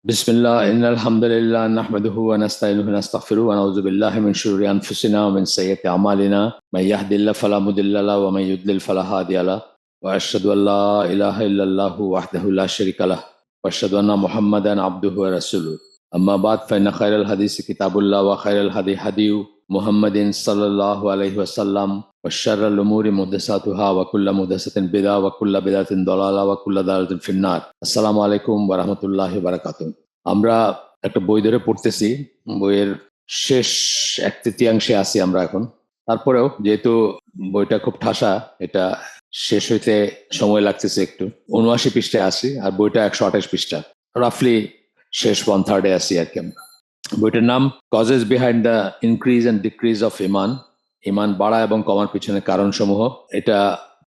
बिस्मिल्लाह इन्नल हम्दुलिल्लाह नहमदुहु व नस्तईनुहु व नस्तगफिरुहु व नऊज़ु बिल्लाहि मिन शुरूरि अनफुसिना व मिन सय्यिअति अमालिना मय यहदिल्लाहु फला मुदिल्ल लहु व मय युद्लिल फला हादिय लहु व अशहदु अल्ला इलाहा इल्लल्लाहु वहदहु ला शरीका लहु व अशहदु अन्ना मुहम्मदन अब्दुहु व रसूलुहु अम्मा बाद फ़इन्न खैरल हदीस किताबुल्लाह व खैरल हदी हदीयु मुहम्मदिन सल्लल्लाहु अलैहि वसल्लम व शर्रल उमूरि मुहदसातुहा व कुल्लु मुहदसातिन बिदअह व कुल्लु बिदअतिन दलाला व कुल्लु दलालातिन फिन्नार। আসসালামু আলাইকুম ওয়া রাহমাতুল্লাহি ওয়া বারাকাতুহু। আমরা একটা বই ধরে পড়তেছি, বইয়ের শেষ এক তৃতীয়াংশে আছি আমরা এখন। তারপরেও যেহেতু বইটা খুব ঠাসা, এটা শেষ হইতে সময় লাগতেছে একটু। ৭৯ পৃষ্ঠায় আছি আর বইটা ১২৮ পৃষ্ঠা, রাফলি শেষ 1/3 আছি আর কি আমরা। বইটার নাম causes behind the increase and decrease of iman, ইমান বাড়া এবং কমার পিছনে কারণসমূহ। এটা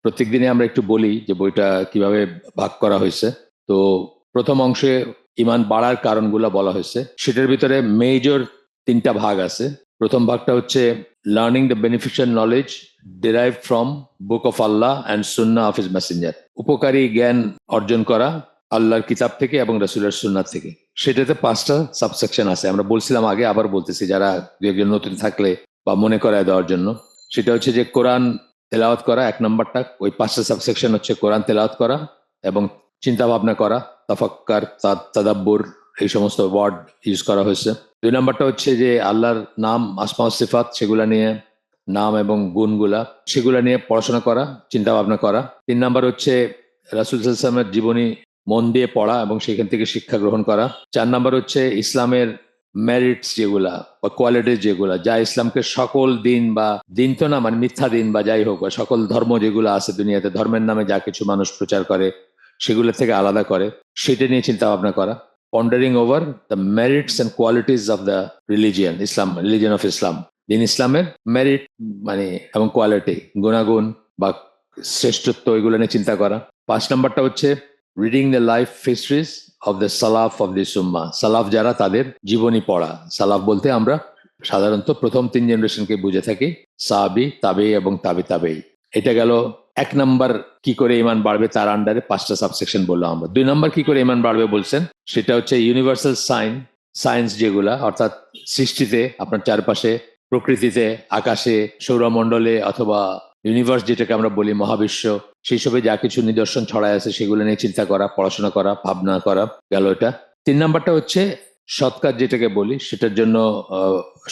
প্রত্যেকদিনে আমরা একটু বলি যে বইটা কিভাবে ভাগ করা হয়েছে। তো প্রথম অংশে ইমান বাড়ার কারণগুলো বলা হয়েছে, সেটার ভিতরে মেজর 3টা ভাগ আছে। প্রথম ভাগটা হচ্ছে learning the beneficial knowledge derive from book of Allah and Sunnah of his Messenger, উপকারী জ্ঞান অর্জন করা আল্লাহর কিতাব থেকে এবং রাসূলের সুন্নাত থেকে। সেটাতে 5টা সাবসেকশন আছে, আমরা বলছিলাম আগে, আবার বলতেছি যারা নতুন থাকলে বা মনে করায় দেওয়ার জন্য। সেটা হচ্ছে যে কোরআন তেলাওয়াত করা 1 নম্বরটা, ওই 5টা সাবসেকশন হচ্ছে কোরআন তেলাওয়াত করা এবং চিন্তা ভাবনা করা, তাফাক্কার, তাদাব্বুর, এই সমস্ত ওয়ার্ড ইউজ করা হয়েছে। 2 নম্বরটা হচ্ছে যে আল্লাহর নাম, আসমা ও সিফাত, সেগুলা নিয়ে, নাম এবং গুণগুলা, সেগুলা নিয়ে পড়াশোনা করা, চিন্তা ভাবনা করা। 3 নম্বর হচ্ছে রাসূল সাল্লাল্লাহু আলাইহি ওয়াসাল্লামের জীবনী মন দিয়ে পড়া এবং সেখান থেকে শিক্ষা গ্রহণ করা। 4 নম্বর হচ্ছে ইসলামের মেরিটস যেগুলা বা কোয়ালিটিস যেগুলা, যা ইসলামকে সকল দিন, বা দিন তো না মানে মিথ্যা দিন বা যাই হোক, বা সকল ধর্ম যেগুলো আছে দুনিয়াতে, ধর্মের নামে যা কিছু মানুষ প্রচার করে সেগুলো থেকে আলাদা করে, সেটা নিয়ে চিন্তা ভাবনা করা। Pondering over the merits and qualities of the religion Islam, religion of Islam, দিন ইসলামের মেরিট মানে এবং কোয়ালিটি, গুণাগুণ বা শ্রেষ্ঠত্ব, এগুলো নিয়ে চিন্তা করা। 5 নম্বরটা হচ্ছে reading the life histories of the salaf of this ummah, সালাফ যারা, তাদের জীবনী পড়া। সালাফ বলতে আমরা সাধারণত প্রথম 3 জেনারেশনকে বুঝে থাকি, সাহাবী, তাবেঈ এবং তাবে তাবেঈ। এটা গেল 1 নাম্বার, কি করে ইমান বাড়বে, তার আন্ডারে 5টা সাবসেকশন বললাম আমরা। 2 নাম্বার কি করে ইমান বাড়বে বলছেন, সেটা হচ্ছে ইউনিভার্সাল সায়েন্স যেগুলা, অর্থাৎ সৃষ্টিতে, আপনার চারপাশে, প্রকৃতিতে, আকাশে, সৌরমণ্ডলে অথবা ইউনিভার্স যেটাকে আমরা বলি, মহাবিশ্ব, সেই সবে যা কিছু নিদর্শন ছড়ায় আছে সেগুলো নিয়ে চিন্তা করা, পড়াশোনা করা, ভাবনা করা গেল এটা। 3 নাম্বারটা হচ্ছে সৎ কাজ যেটাকে বলি, সেটার জন্য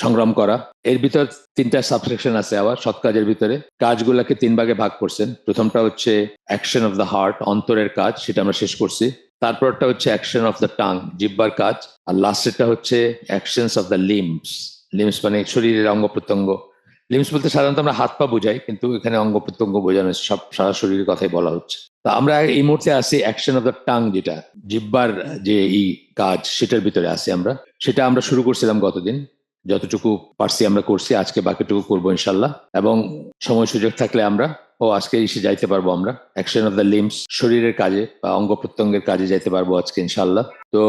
সংগ্রাম করা। এর ভিতর 3টা সাবসেকশন আছে আবার সৎ কাজের ভিতরে। কাজগুলোকে 3 ভাগে ভাগ করছেন। প্রথমটা হচ্ছে অ্যাকশন অফ দ্য হার্ট, অন্তরের কাজ, সেটা আমরা শেষ করছি। তারপরটা হচ্ছে অ্যাকশন অফ দ্য টাং, জিহ্বার কাজ। আর লাস্টেরটা হচ্ছে actions of the limbs, limbs মানে শরীরের অঙ্গ প্রত্যঙ্গ। লিম্বস বলতে সাধারণত আমরা হাত পা বোঝাই, কিন্তু এখানে অঙ্গ প্রত্যঙ্গ বোঝানো হচ্ছে, সব সারা শরীরের কথাই বলা হচ্ছে। তা আমরা এই মুহূর্তে আসি অ্যাকশন অফ দ্য টাং, যেটা জিহ্বার যে এই কাজ, সেটার ভিতরে আসি আমরা। সেটা আমরা শুরু করছিলাম গতদিন, যতটুকু পারছি আমরা করছি, আজকে বাকিটুকু করবো ইনশাল্লাহ। এবং সময় সুযোগ থাকলে আমরা আজকে এসে যাইতে পারবো আমরা অ্যাকশন অফ দ্য লিম্বস, শরীরের কাজে বা অঙ্গ প্রত্যঙ্গের কাজে যাইতে পারবো আজকে ইনশাল্লাহ। তো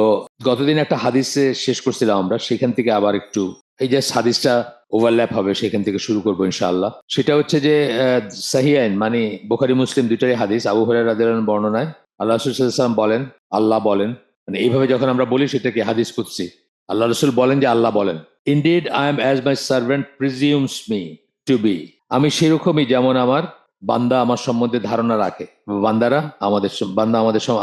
গতদিন একটা হাদিসে শেষ করছিলাম আমরা, সেখান থেকে আবার একটু এই যে হাদিসটা ওভারল্যাপ হবে, সেখান থেকে শুরু করবো ইনশাআল্লাহ। সেটা হচ্ছে যে সাহিহাইন মানে বুখারী মুসলিম দুইটারই হাদিস, আবু হুরায়রা রাদিয়াল্লাহু আনহু বর্ণনায় আল্লাহ রাসূল সাল্লাল্লাহু আলাইহি ওয়াসাল্লাম বলেন, আল্লাহ বলেন, মানে এইভাবে যখন আমরা বলি সেটাকে হাদিস কুদসি। আল্লাহ রাসূল বলেন যে আল্লাহ বলেন, indeed I am as my servant presumes me to be, আমি সেরকমই যেমন আমার বান্দা আমার সম্বন্ধে ধারণা রাখে, বান্দা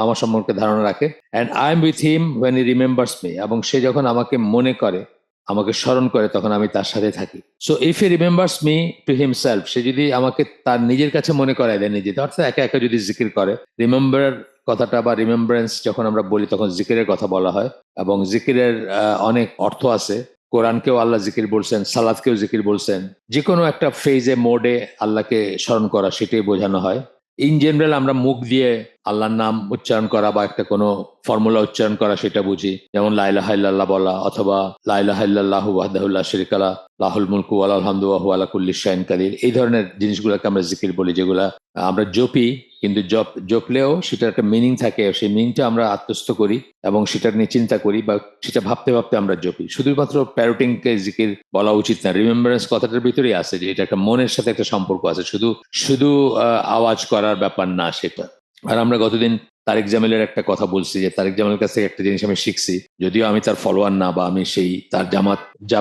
আমার সম্পর্কে ধারণা রাখে। And I am with him when he remembers me, এবং সে যখন আমাকে মনে করে, আমাকে স্মরণ করে, তখন আমি তার সাথে থাকি। So if he remembers me to himself, সে যদি আমাকে তার নিজের কাছে মনে করায় দেয়, নিজে অর্থাৎ একা একা যদি জিকির করে, রিমেম্বার কথাটা বা রিমেম্বারেন্স যখন আমরা বলি তখন জিকিরের কথা বলা হয়, এবং জিকিরের অনেক অর্থ আছে। কোরআনকেও আল্লাহ জিকির বলছেন, সালাতকেও জিকির বলছেন। যে কোনো একটা ফেজে, মোডে আল্লাহকে স্মরণ করা, সেটাই বোঝানো হয়। ইন জেনারেল আমরা মুখ দিয়ে আল্লাহর নাম উচ্চারণ করা বা একটা কোনো ফর্মুলা উচ্চারণ করা, সেটা বুঝি, যেমন লা ইলাহা ইল্লাল্লাহ বলা, অথবা লা ইলাহা ইল্লাল্লাহু ওয়াহদাহু লা শারীকা লাহু লাহুল মুলকু ওয়া লাহুল হামদু ওয়া হুয়া আলা কুল্লি শাইইন কাদির। এই ধরনের জিনিসগুলোকে আমরা জিকির বলি, যেগুলা আমরা জপি, কিন্তু জপলেও সেটার একটা মিনিং থাকে, সেই মিনিংটা আমরা আত্মস্থ করি এবং সেটা নিয়ে চিন্তা করি, বা সেটা ভাবতে ভাবতে আমরা জপি। শুধুমাত্র প্যারোটিংকে জিকির বলা উচিত না। রিমেম্বারেন্স কথাটার ভিতরেই আছে যে এটা একটা মনের সাথে একটা সম্পর্ক আছে, শুধু শুধু আওয়াজ করার ব্যাপার না সেটা। আর আমরা গতদিন তারেক জামিলের একটা কথা বলছি যে তারেক জামিলের কাছ থেকে একটা জিনিস আমি শিখছি, যদিও আমি তার ফলোয়ার না বা আমি সেই তার জামাত যা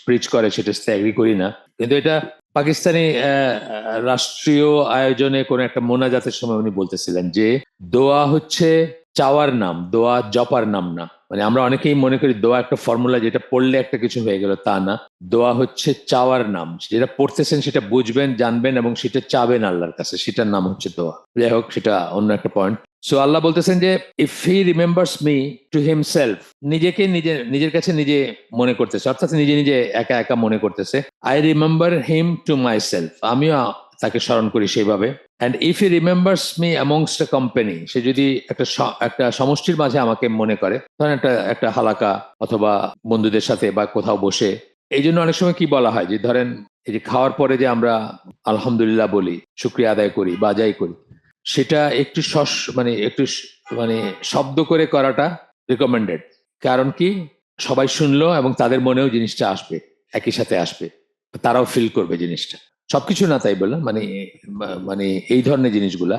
প্রিচ করে সেটার সাথে এগ্রি করি না, কিন্তু এটা পাকিস্তানি রাষ্ট্রীয় আয়োজনে কোনো একটা মোনাজাতের সময় উনি বলতেছিলেন যে দোয়া হচ্ছে চাওয়ার নাম, দোয়া জপার নাম না। মানে আমরা অনেকেই মনে করি দোয়া একটা ফর্মুলা, যেটা পড়লে একটা কিছু হয়ে গেল, তা না। দোয়া হচ্ছে চাওয়ার নাম, যেটা পড়তেছেন সেটা বুঝবেন, জানবেন এবং সেটা চাবেন আল্লাহর কাছে, সেটার নাম হচ্ছে দোয়া। যাই হোক, সেটা অন্য একটা পয়েন্ট। সো আল্লাহ বলতেছেন যে if he remembers me to himself, নিজেকে নিজের কাছে নিজে মনে করতেছে, অর্থাৎ নিজে নিজে একা একা মনে করতেছে। I remember him to myself, আমিও তাকে স্মরণ করি সেইভাবে। And if he remembers me amongst a company, সে যদি একটা সমষ্টির মাঝে আমাকে মনে করে, ধরেন একটা হালাকা অথবা বন্ধুদের সাথে বা কোথাও বসে। এই জন্য অনেক সময় কি বলা হয় যে ধরেন এই যে খাওয়ার পরে যে আমরা আলহামদুলিল্লাহ বলি, শুক্রিয়া আদায় করি বা যাই করি, সেটা একটু মানে শব্দ করে করাটা রিকমেন্ডেড। কারণ কি, সবাই শুনলো এবং তাদের মনেও জিনিসটা আসবে, একই সাথে আসবে, তারাও ফিল করবে জিনিসটা। সবকিছু না তাই বললাম, মানে এই ধরনের জিনিসগুলা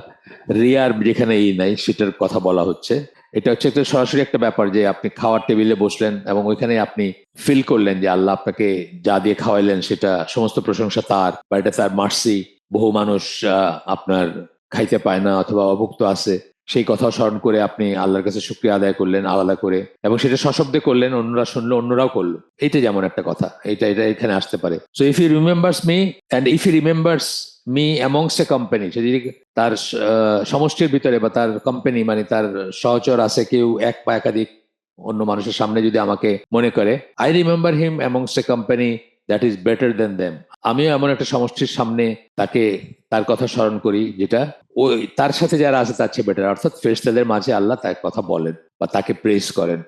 রিয়ার যেখানে এই নাই সেটার কথা বলা হচ্ছে। এটা হচ্ছে একটা সরাসরি একটা ব্যাপার যে আপনি খাওয়ার টেবিলে বসলেন এবং ওইখানে আপনি ফিল করলেন যে আল্লাহ আপনাকে যা দিয়ে খাওয়াইলেন সেটা সমস্ত প্রশংসা তার, বা এটা তার মার্সি। বহু মানুষ আপনার খাইতে পায় না অথবা অভুক্ত আছে, সেই কথা স্মরণ করে আপনি আল্লাহর কাছে শুকরিয়া আদায় করলেন আলাদা করে, এবং সেটা সশব্দে করলেন, অন্যরা শুনলো, অন্যরাও করলো। এইটা যেমন একটা কথা, এটা এখানে আসতে পারে। So if he remembers me and if he remembers me amongst a company, সে যদি তার সমষ্টির ভিতরে বা তার কোম্পানি মানে তার সহচর আছে কেউ এক বা একাধিক অন্য মানুষের সামনে যদি আমাকে মনে করে, I remember him amongst a company that is better then them, আমিও এমন একটা সমষ্টির সামনে তাকে তার কথা স্মরণ করি যেটা ওই তার সাথে যারা আছে তার চেয়ে বেটার, অর্থাৎ ফেরেশতাদের মাঝে আল্লাহ তার কথা বলেন বা তাকে প্রেস করেন।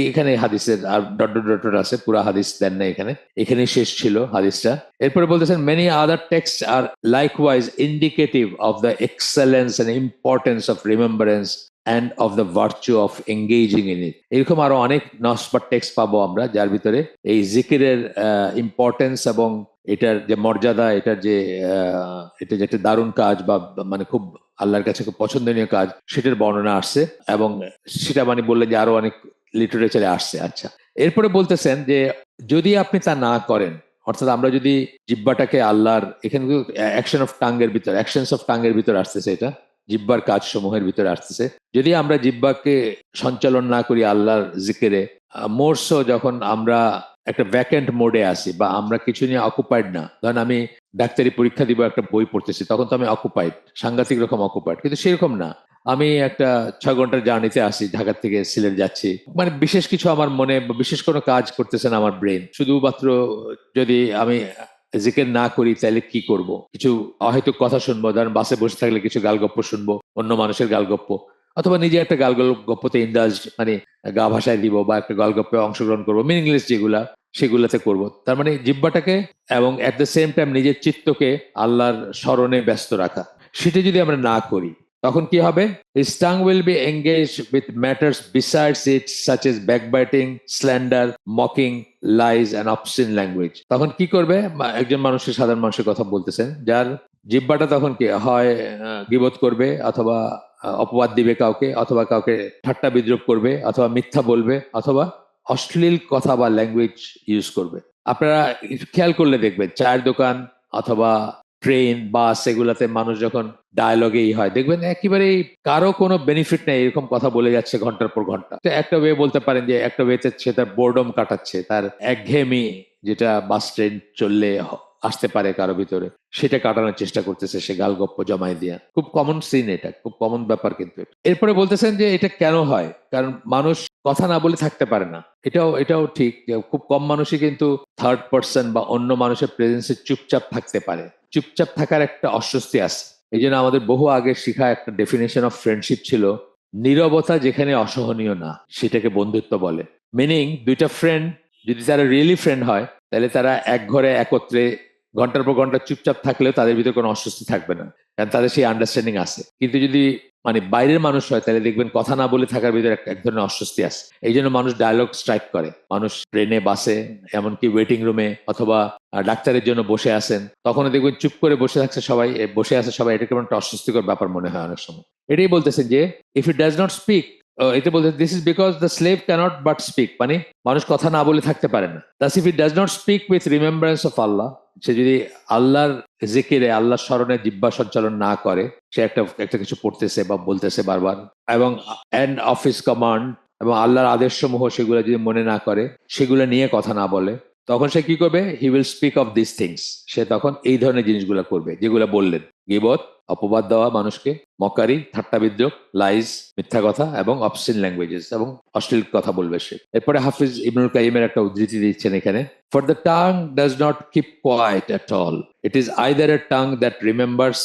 এখানে হাদিসের আর ডট ডট ডট ডট আছে, পুরা হাদিস দেন না এখানে, এখানেই শেষ ছিল হাদিসটা। এরপরে বলতেছেন many other text are likewise indicative of the excellence and importance of remembrance and of the virtue of engaging in it. এরকম আরো অনেক নস বা টেক্সট পাবো আমরা যার ভিতরে এই জিকিরের ইম্পর্টেন্স এবং এটার যে মর্যাদা, এটার যে এটা যে একটা দারুণ কাজ বা মানে খুব আল্লাহর কাছে খুব পছন্দনীয় কাজ, সেটার বর্ণনা আসছে। এবং সেটা মানে বললেন যে আরো অনেক লিটারেচারে আসছে। আচ্ছা, এরপরে বলতেছেন যে যদি আপনি তা না করেন, অর্থাৎ আমরা যদি জিব্বাটাকে আল্লাহর, এখানে অ্যাকশন অফ টাঙ্গের ভিতর, অ্যাকশনস অফ টাঙ্গের ভিতর আসতেছে, এটা জিব্বার কাজ সমূহের ভিতরে আসতেছে। যদি আমরা জিব্বাকে সঞ্চালন না করি আল্লাহর জিকিরে, মোরসো যখন আমরা একটা ভ্যাকেন্ট মোডে আসি বা আমরা কিছু নিয়ে অকুপাইড না, ধরেন আমি ডাক্তারি পরীক্ষা দিব, একটা বই পড়তেছি, তখন তো আমি অকুপাইড, সাংঘাতিক রকম অকুপাইড। কিন্তু সেরকম না, আমি একটা 6 ঘন্টার জার্নিতে আসি, ঢাকা থেকে সিলেট যাচ্ছি, মানে বিশেষ কিছু আমার মনে বিশেষ কোনো কাজ করতেছে না আমার ব্রেন, শুধুমাত্র যদি আমি জিকির না করি তাহলে কি করব, কিছু অহেতুক কথা শুনবো, ধরেন বাসে বসে থাকলে কিছু গালগপ্প শুনবো, অন্য মানুষের গালগপ্প, অথবা নিজে একটা গল্পতে ইন্দাজ মানে গা ভাষায় দিব বা একটা গল্পে অংশগ্রহণ করবো, মিনিংলেস যেগুলা সেগুলাতে করব। তার মানে জিব্বাটাকে এবং এট দ্য সেম টাইম নিজের চিত্তকে আল্লাহর স্মরণে ব্যস্ত রাখা, সেটা যদি আমরা না করি, তখন কি হবে? His tongue will be engaged with matters besides it, such as backbiting, slander, mocking, lies and obscene language. তখন কি করবে? একজন মানুষের, সাধারণ মানুষের কথা বলতেছেন, যার জিহ্বাটা তখন কি হয়, গীবত করবে অথবা অপবাদ দিবে কাউকে, অথবা কাউকে ঠাট্টা বিদ্রুপ করবে, অথবা মিথ্যা বলবে, অথবা অশ্লীল কথা বা ল্যাঙ্গুয়েজ ইউজ করবে। আপনারা খেয়াল করলে দেখবেন চায়ের দোকান অথবা ট্রেন বাস এগুলাতে মানুষ যখন ডায়ালগেই হয়, দেখবেন একেবারে কারো কোনো বেনিফিট নেই, এরকম কথা বলে যাচ্ছে ঘন্টার পর ঘন্টা। একটা ওয়ে বলতে পারেন যে একটা ওয়েতে সে তার বোর্ডম কাটাচ্ছে, তার একঘেয়েমি যেটা বাস ট্রেন চললে আসতে পারে কারো ভিতরে, সেটা কাটানোর চেষ্টা করতেছে সে গালগপ্প জমাই দিয়া। খুব কমন সিন, এটা খুব কমন ব্যাপার। কিন্তু এরপরে বলতেছেন যে এটা কেন হয়, কারণ মানুষ কথা না বলে থাকতে পারে না। এটাও ঠিক যে খুব কম মানুষই কিন্তু থার্ড পার্সন বা অন্য মানুষের প্রেজেন্সে চুপচাপ থাকতে পারে। চুপচাপ থাকার একটা অস্বস্তি আছে। এই জন্য আমাদের বহু আগে শিখা একটা ডেফিনেশন অফ ফ্রেন্ডশিপ ছিল, নীরবতা যেখানে অসহনীয় না সেটাকে বন্ধুত্ব বলে। মিনিং, দুইটা ফ্রেন্ড যদি তারা রিয়েলি ফ্রেন্ড হয়, তাহলে তারা এক ঘরে একত্রে ঘন্টার পর ঘন্টা চুপচাপ থাকলেও তাদের ভিতরে কোনো অস্বস্তি থাকবে না, কারণ তাদের সেই আন্ডারস্ট্যান্ডিং আছে। কিন্তু যদি মানে বাইরের মানুষ হয়, তাহলে দেখবেন কথা না বলে থাকার ভিতরে এক ধরনের অস্বস্তি আছে। এই জন্য মানুষ ডায়ালগ স্ট্রাইক করে, মানুষ ট্রেনে বাসে এমনকি ওয়েটিং রুমে অথবা ডাক্তারের জন্য বসে আছেন, তখন দেখবেন চুপ করে বসে থাকছে সবাই, বসে আছে সবাই, এটা কেমন একটা অস্বস্তিকর ব্যাপার মনে হয় অনেক সময়। এটাই বলতেছেন যে if it does not speak, এটা বলতে this is because the slave cannot but speak, মানে মানুষ কথা না বলে থাকতে পারে না। Thus if it does not speak with remembrance of Allah, সে যদি আল্লাহর জিকিরে আল্লাহর স্মরণে জিহ্বা সঞ্চালন না করে, সে একটা একটা কিছু পড়তেছে বা বলতেছে বারবার, এবং এন্ড অফ হিজ কমান্ড, এবং আল্লাহর আদেশ সমূহ সেগুলো যদি মনে না করে, সেগুলো নিয়ে কথা না বলে, তখন সে কি করবে? He will speak of this things, সে তখন এই ধরনের জিনিসগুলো করবে যেগুলো বললেন, গীবত, অপবাদ দেওয়া মানুষকে, মকারি, ঠাট্টা বিদ্রোহ, লাইজ, মিথ্যা কথা, এবং অবসিন ল্যাঙ্গুয়েজেস, এবং অশ্লীল কথা বলবে সে। এরপরে হাফিজ ইবনুল কাইমের একটা উদ্ধৃতি দিচ্ছেন এখানে, for the tongue does not keep quiet at all, it is either a tongue that remembers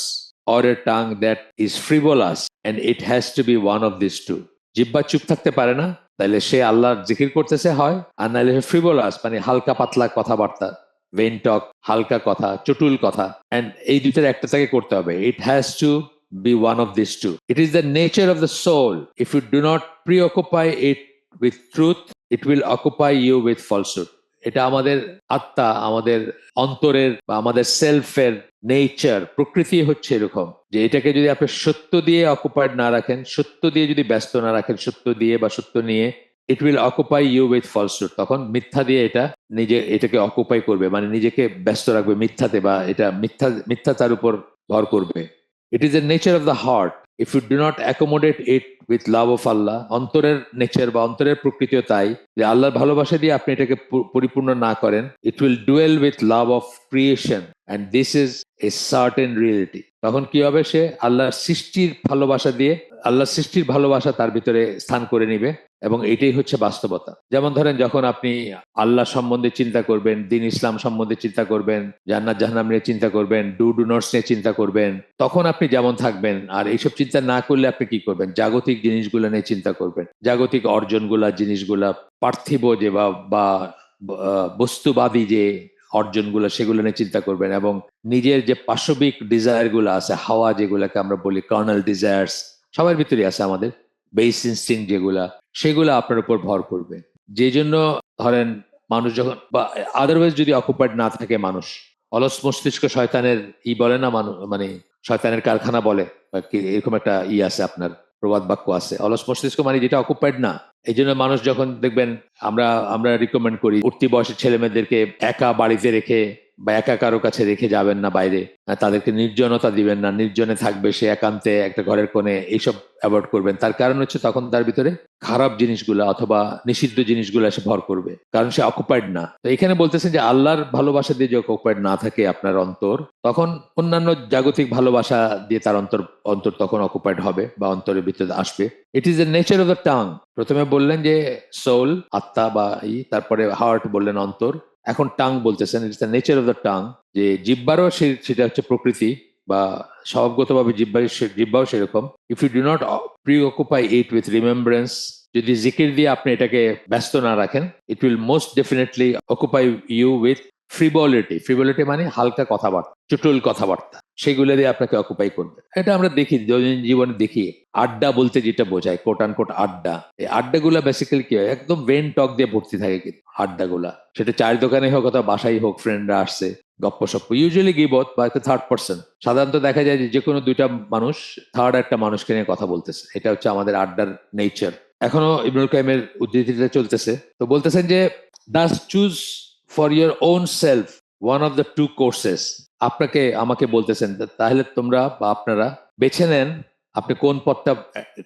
or a tongue that is frivolous, and it has to be one of this two. জিহ্বা চুপ থাকতে পারে না, তাইলে সে আল্লাহর জিকির করতেছে হয়, আর নাইলে ফ্রিভোলাস মানে হালকা পাতলা কথাবার্তা, ভেন টক, হালকা কথা, চটুল কথা, এন্ড এই দুইটার একটা থেকে করতে হবে। It has to be one of this two. It is the nature of the soul, if you do not preoccupy it with truth, it will occupy you with falsehood. এটা আমাদের আত্মা, আমাদের অন্তরের বা আমাদের সেলফের নেচার, প্রকৃতি হচ্ছে এরকম যে এটাকে যদি আপনি সত্য দিয়ে অকুপাইড না রাখেন, সত্য দিয়ে যদি ব্যস্ত না রাখেন, সত্য দিয়ে বা সত্য নিয়ে, it will occupy you with falsehood. তখন মিথ্যা দিয়ে এটা এটাকে অকুপাই করবে, মানে নিজেকে ব্যস্ত রাখবে মিথ্যাতে, বা এটা মিথ্যাচার উপর ভর করবে। It is a nature of the heart, if you do not accommodate it with love of Allah, অন্তরের নেচার বা অন্তরের প্রকৃতিও তাই যে আল্লাহর ভালোবাসা দিয়ে আপনি এটাকে পরিপূর্ণ না করেন, it will dual with love of creation, and this is a certain reality. তখন কি হবে? সে আল্লাহর সৃষ্টির ভালোবাসা দিয়ে, আল্লাহর সৃষ্টির ভালোবাসা তার ভিতরে স্থান করে নিবে, এবং এটাই হচ্ছে বাস্তবতা। যেমন ধরেন, যখন আপনি আল্লাহ সম্বন্ধে চিন্তা করবেন, দিন ইসলাম সম্বন্ধে চিন্তা করবেন, জান্নাত জাহান্নাম নিয়ে চিন্তা করবেন, ডু নটস নিয়ে চিন্তা করবেন, তখন আপনি যেমন থাকবেন। আর এইসব চিন্তা না করলে আপনি কি করবেন? জাগতিক জিনিসগুলো নিয়ে চিন্তা করবেন, জাগতিক অর্জনগুলা, জিনিসগুলা, পার্থিব যে বা বস্তুবাদী যে অর্জনগুলো, সেগুলো নিয়ে চিন্তা করবেন, এবং নিজের যে পাশবিক ডিজায়ার গুলো আছে, হাওয়া যেগুলোকে আমরা বলি কার্নাল ডিজায়ার্স, সবার ভিতরে আছে আমাদের বেস ইনস্টিংক্ট যেগুলা, সেগুলো আপনার উপর ভর করবে। যে জন্য ধরেন, মানুষ যখন বা আদারওয়াইজ যদি অকুপাইড না থাকে মানুষ, অলস মস্তিষ্ক শয়তানের বলে না, মানুষ মানে শয়তানের কারখানা বলে, এরকম একটা আছে, আপনার প্রবাদ বাক্য আছে, অলস মস্তিষ্ক মানে যেটা অকুপাইড না। এই জন্য মানুষ যখন দেখবেন, আমরা আমরা রিকমেন্ড করি উঠতি বয়সের ছেলে মেয়েদেরকে একা বাড়িতে রেখে বা একা কারো কাছে রেখে যাবেন না বাইরে, তাদেরকে নির্জনতা দিবেন না, নির্জনে থাকবে সে একান্তে একটা ঘরের কোণে, এইসব অ্যাভয়েড করবেন। তার কারণ হচ্ছে তখন তার ভিতরে খারাপ জিনিসগুলো অথবা নিষিদ্ধ জিনিসগুলো এসে ভর করবে, কারণ সে অকুপাইড না। তো এখানে বলতেছেন যে আল্লাহর ভালোবাসা দিয়ে যে অকুপাইড না থাকে আপনার অন্তর, তখন অন্যান্য জাগতিক ভালোবাসা দিয়ে তার অন্তর তখন অকুপাইড হবে বা অন্তরের ভিতরে আসবে। ইট is the nature of the tongue. প্রথমে বললেন যে সোল, আত্মা বা তারপরে হার্ট বললেন অন্তর, এখন টাং বলতেছেন it's the nature of the tongue, যে জিব্বারও সেটা হচ্ছে প্রকৃতি বা স্বভাবগতভাবে জিব্বাও সেরকম। If you do not preoccupy it with remembrance, যদি জিকির দিয়ে আপনি এটাকে ব্যস্ত না রাখেন, it will most definitely occupy you with frivolity. Frivolity মানে হালকা কথাবার্তা, চটুল কথাবার্তা, সেগুলো দিয়ে আপনাকে অকুপাই করবে। এটা আমরা দেখি, দৈনন্দিন জীবনে দেখি। আড্ডা বলতে যেটা বোঝায়, কোট আনকোট আড্ডা, এই আড্ডাগুলা বেসিক্যালি কি হয়? একদম ভেন টক দিয়ে ভর্তি থাকে কিন্তু আড্ডাগুলা, সেটা চায়ের দোকানে হোক অথবা বাসায় হোক, ফ্রেন্ডরা আসছে, গপ্পসপ্প, ইউজুয়ালি গিবত বা একটা থার্ড পার্সন। সাধারণত দেখা যায় যে কোনো দুইটা মানুষ থার্ড একটা মানুষকে নিয়ে কথা বলতেছে। এটা হচ্ছে আমাদের আড্ডার নেচার। এখনো ইবনুল কাইমের উদ্ধৃতিটা চলতেছে। তো বলতেছেন যে thus choose for your own self one of the two courses. আপনাকে আমাকে বলতেছেন, তাহলে তোমরা বা আপনারা বেছে নেন, আপনি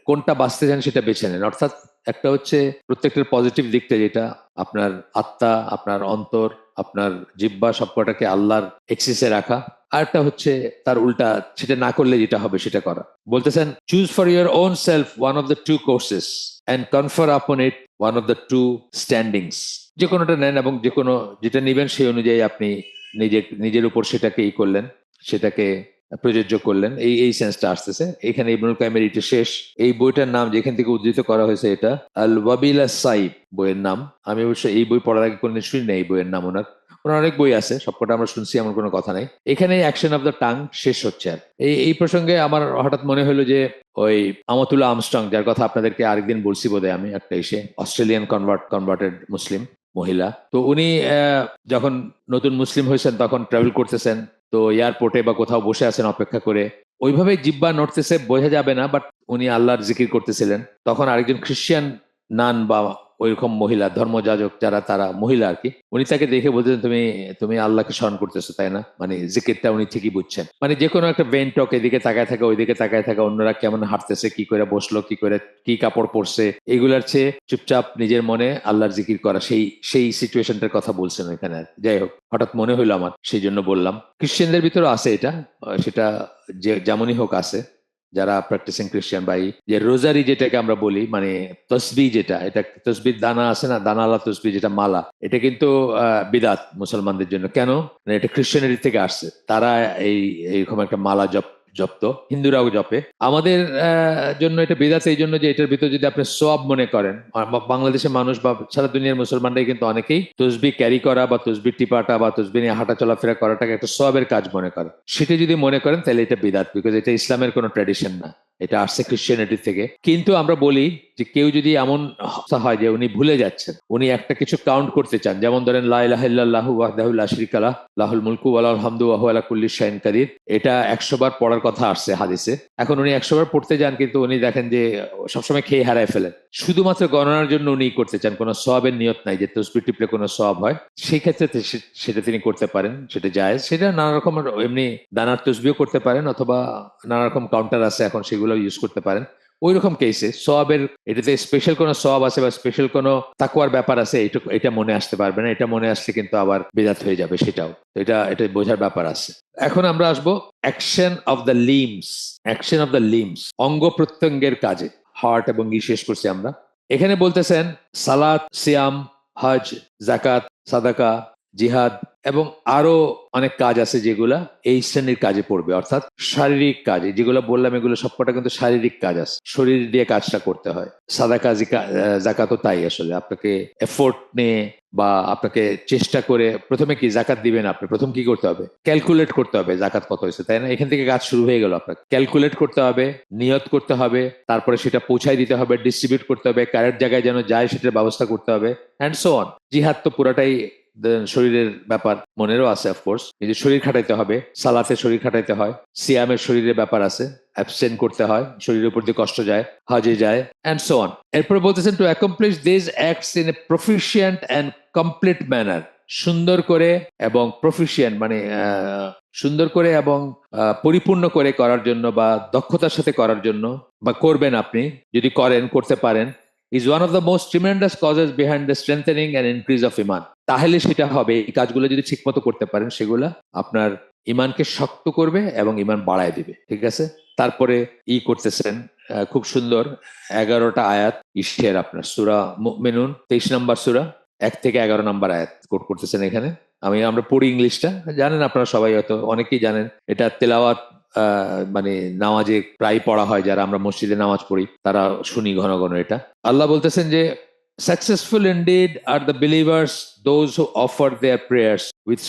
কোনটা বাঁচতে চান সেটা বেছে নেন। অর্থাৎ একটা হচ্ছে প্রত্যেকটার পজিটিভ দিকটা, যেটা আপনার আত্মা, আপনার অন্তর, আপনার জিহ্বা সবকটাকে আল্লাহর এক্সিসে রাখা। আর একটা হচ্ছে তার উল্টা, সেটা না করলে যেটা হবে সেটা করা। বলতেছেন choose for your own self one of the two courses and confer upon it one of the two standings. যে কোনোটা নেন, এবং যে কোনো যেটা নিবেন সেই অনুযায়ী আপনি নিজের উপর সেটাকে করলেন, সেটাকে প্রযোজ্য করলেন। এই সেন্সটা আসতেছে এখানে। ইবনুল কাইমের এটা শেষ। এই বইটার নাম যেখান থেকে উদ্ধৃত করা হয়েছে, এটা আল ওয়াবিলা সাইব বইয়ের নাম। আমি অবশ্য এই বই পড়ার আগে কোনদিন শুনি না এই বইয়ের নাম। ওনার অনেক বই আছে, সবকটা আমরা শুনছি, এমন কোনো কথা নাই। এখানে অ্যাকশন অফ দ্য টাং শেষ হচ্ছে। আর এই প্রসঙ্গে আমার হঠাৎ মনে হলো যে ওই আমাতুল্লাহ আমস্ট্রং, যার কথা আপনাদেরকে আরেকদিন বলছি বোধহয় আমি, একটা অস্ট্রেলিয়ান কনভার্টেড মুসলিম মহিলা। তো উনি যখন নতুন মুসলিম হয়েছেন তখন ট্রাভেল করতেছেন, তো এয়ারপোর্টে বা কোথাও বসে আছেন অপেক্ষা করে, ওইভাবে জিহ্বা নড়তেছে বোঝা যাবে না, বাট উনি আল্লাহর জিকির করতেছিলেন। তখন আরেকজন খ্রিস্টান নান বা ওইরকম মহিলা ধর্মযাজক যারা, তারা মহিলা আর কি, উনি তাকে দেখে বলতেন, তুমি তুমি আল্লাহকে স্মরণ করতেছো তাই না, মানে জিকিরটা উনি ঠিকই বুঝছেন। মানে যে কোনো একটা ভেন্টক এদিকে তাকায় থাকে ওইদিকে তাকায় থাকে, অন্যরা কেমন হাঁটতেছে, কি করে বসলো, কি করে কি কাপড় পরছে, এগুলার চেয়ে চুপচাপ নিজের মনে আল্লাহর জিকির করা, সেই সেই সিচুয়েশনটার কথা বলছেন এখানে। যাই হোক, হঠাৎ মনে হইলো আমার, সেই জন্য বললাম। খ্রিস্টানদের ভিতরে আছে এটা, সেটা যে যেমনই হোক আছে, যারা প্র্যাকটিসিং খ্রিস্টান ভাই, যে রোজারি যেটাকে আমরা বলি, মানে তসবি যেটা, এটা তসবির দানা আছে না, দানালা তসবি যেটা মালা, এটা কিন্তু বিদাত মুসলমানদের জন্য। কেন? মানে এটা খ্রিস্টানিটি থেকে আসছে, তারা এই এইরকম একটা মালা জপ্ত, হিন্দুরাও জপে। আমাদের জন্য এটা বিদাত এই জন্য যে এটার ভিতর যদি আপনি সোয়াব মনে করেন, বাংলাদেশের মানুষ বা সারা দুনিয়ার মুসলমানরাই কিন্তু অনেকেই তসবি ক্যারি করা বা তসবি টিপাটা বা তসবি নিয়ে হাঁটা চলাফেরা করাটাকে একটা সোয়াবের কাজ মনে করে। সেটা যদি মনে করেন তাহলে এটা বিদাত, বিকজ এটা ইসলামের কোনো ট্র্যাডিশন না, এটা আসছে খ্রিস্টানিটি থেকে। কিন্তু আমরা বলি যে কেউ যদি এমন হয় যে উনি ভুলে যাচ্ছেন, উনি একটা কিছু কাউন্ট করতে চান, যেমন ধরেন লা ইলাহা ইল্লাল্লাহু ওয়াহদাহু লা শারীকা লাহু লাহুল মুলকু ওয়া লাহুল হামদু ওয়া হুয়া আলা কুল্লি শাইইন কাদির, এটা 100 বার পড়ার কথা আসছে হাদিসে। এখন উনি 100 বার পড়তে যান, কিন্তু উনি দেখেন যে সবসময় খেয়ে হারায় ফেলেন, শুধুমাত্র গণনার জন্য উনি করতে চান, কোনো সওয়াবের নিয়ত নাই যে তসবিহ টিপলে কোনো সওয়াব হয়। সেই ক্ষেত্রে সেটা তিনি করতে পারেন, সেটা জায়েজ। সেটা নানা রকম এমনি দানার তসবিহ করতে পারেন, অথবা নানা রকম কাউন্টার আছে এখন, সেগুলো ইউজ করতে পারেন। ওই রকম কেসে সওয়াবের, এটাতে স্পেশাল কোনো সওয়াব আছে বা স্পেশাল কোনো তাকওয়ার ব্যাপার আছে, এটা মনে আসতে পারবে না। এটা মনে আসলে কিন্তু আবার বিদআত হয়ে যাবে, সেটাও। তো এটা বোঝার ব্যাপার আছে। এখন আমরা আসবো action of the limbs. Action of the limbs, অঙ্গ প্রত্যঙ্গের কাজে। হার্ট এবং শেষ করছি আমরা। এখানে বলতেছেন সালাত, সিয়াম, হজ, জাকাত, সাদাকা, জিহাদ এবং আরো অনেক কাজ আছে যেগুলা এই শ্রেণীর কাজে পড়বে, অর্থাৎ শারীরিক কাজ। যেগুলো বললাম এগুলো সবকটা কিন্তু শারীরিক কাজ আছে, শরীর দিয়ে কাজটা করতে হয়। সাদাকা, জাকাতও তাই। আসলে আপনাকে এফোর্ট নিয়ে বা আপনাকে চেষ্টা করে, প্রথমে কি জাকাত দিবেন, আপনি প্রথম কি করতে হবে? ক্যালকুলেট করতে হবে জাকাত কত হয়েছে, তাই না? এখান থেকে কাজ শুরু হয়ে গেল। আপনাকে ক্যালকুলেট করতে হবে, নিয়ত করতে হবে, তারপরে সেটা পৌঁছায় দিতে হবে, ডিস্ট্রিবিউট করতে হবে, কারেক্ট জায়গায় যেন যায় সেটার ব্যবস্থা করতে হবে, অ্যান্ড সো অন। জিহাদ তো পুরাটাই শরীরের ব্যাপার, মনেরও আছে অফকোর্স, নিজের শরীর খাটাইতে হবে। সালাতে শরীর খাটাইতে হয়, সিয়ামের শরীরের ব্যাপার আছে, অ্যাবস্টেন করতে হয়, শরীরের উপর দিয়ে কষ্ট যায়, হজে যায়, অ্যান্ড সো অন। এরপরে বলতেছেন two accomplish this acts in a proficient and complete manner. সুন্দর করে এবং প্রফিশিয়েন্ট মানে সুন্দর করে এবং পরিপূর্ণ করে করার জন্য, বা দক্ষতার সাথে করার জন্য, বা করবেন আপনি, যদি করতে পারেন, is one of the most tremendous causes behind the strengthening and increase of iman. তাহলে সেটা হবে, এই কাজগুলো যদি ঠিকমতো করতে পারেন, সেগুলা আপনার ইমানকে শক্ত করবে এবং ইমান বাড়ায় দিবে। ঠিক আছে? তারপরে করতেছেন খুব সুন্দর 11টা আয়াত, আপনার সূরা মুমিনুন 23 নম্বর সূরা, 1 থেকে 11 নম্বর আয়াত কোট করতেছেন এখানে। আমরা পড়ি ইংলিশটা, জানেন আপনারা সবাই, হয়তো অনেকেই জানেন। এটা তেলাওয়াত মানে নামাজে প্রায় পড়া হয়, যারা আমরা মসজিদে নামাজ পড়ি তারা শুনি ঘন ঘন এটা। আল্লাহ বলতেছেন যে successful indeed are the believers, those who offer their prayers with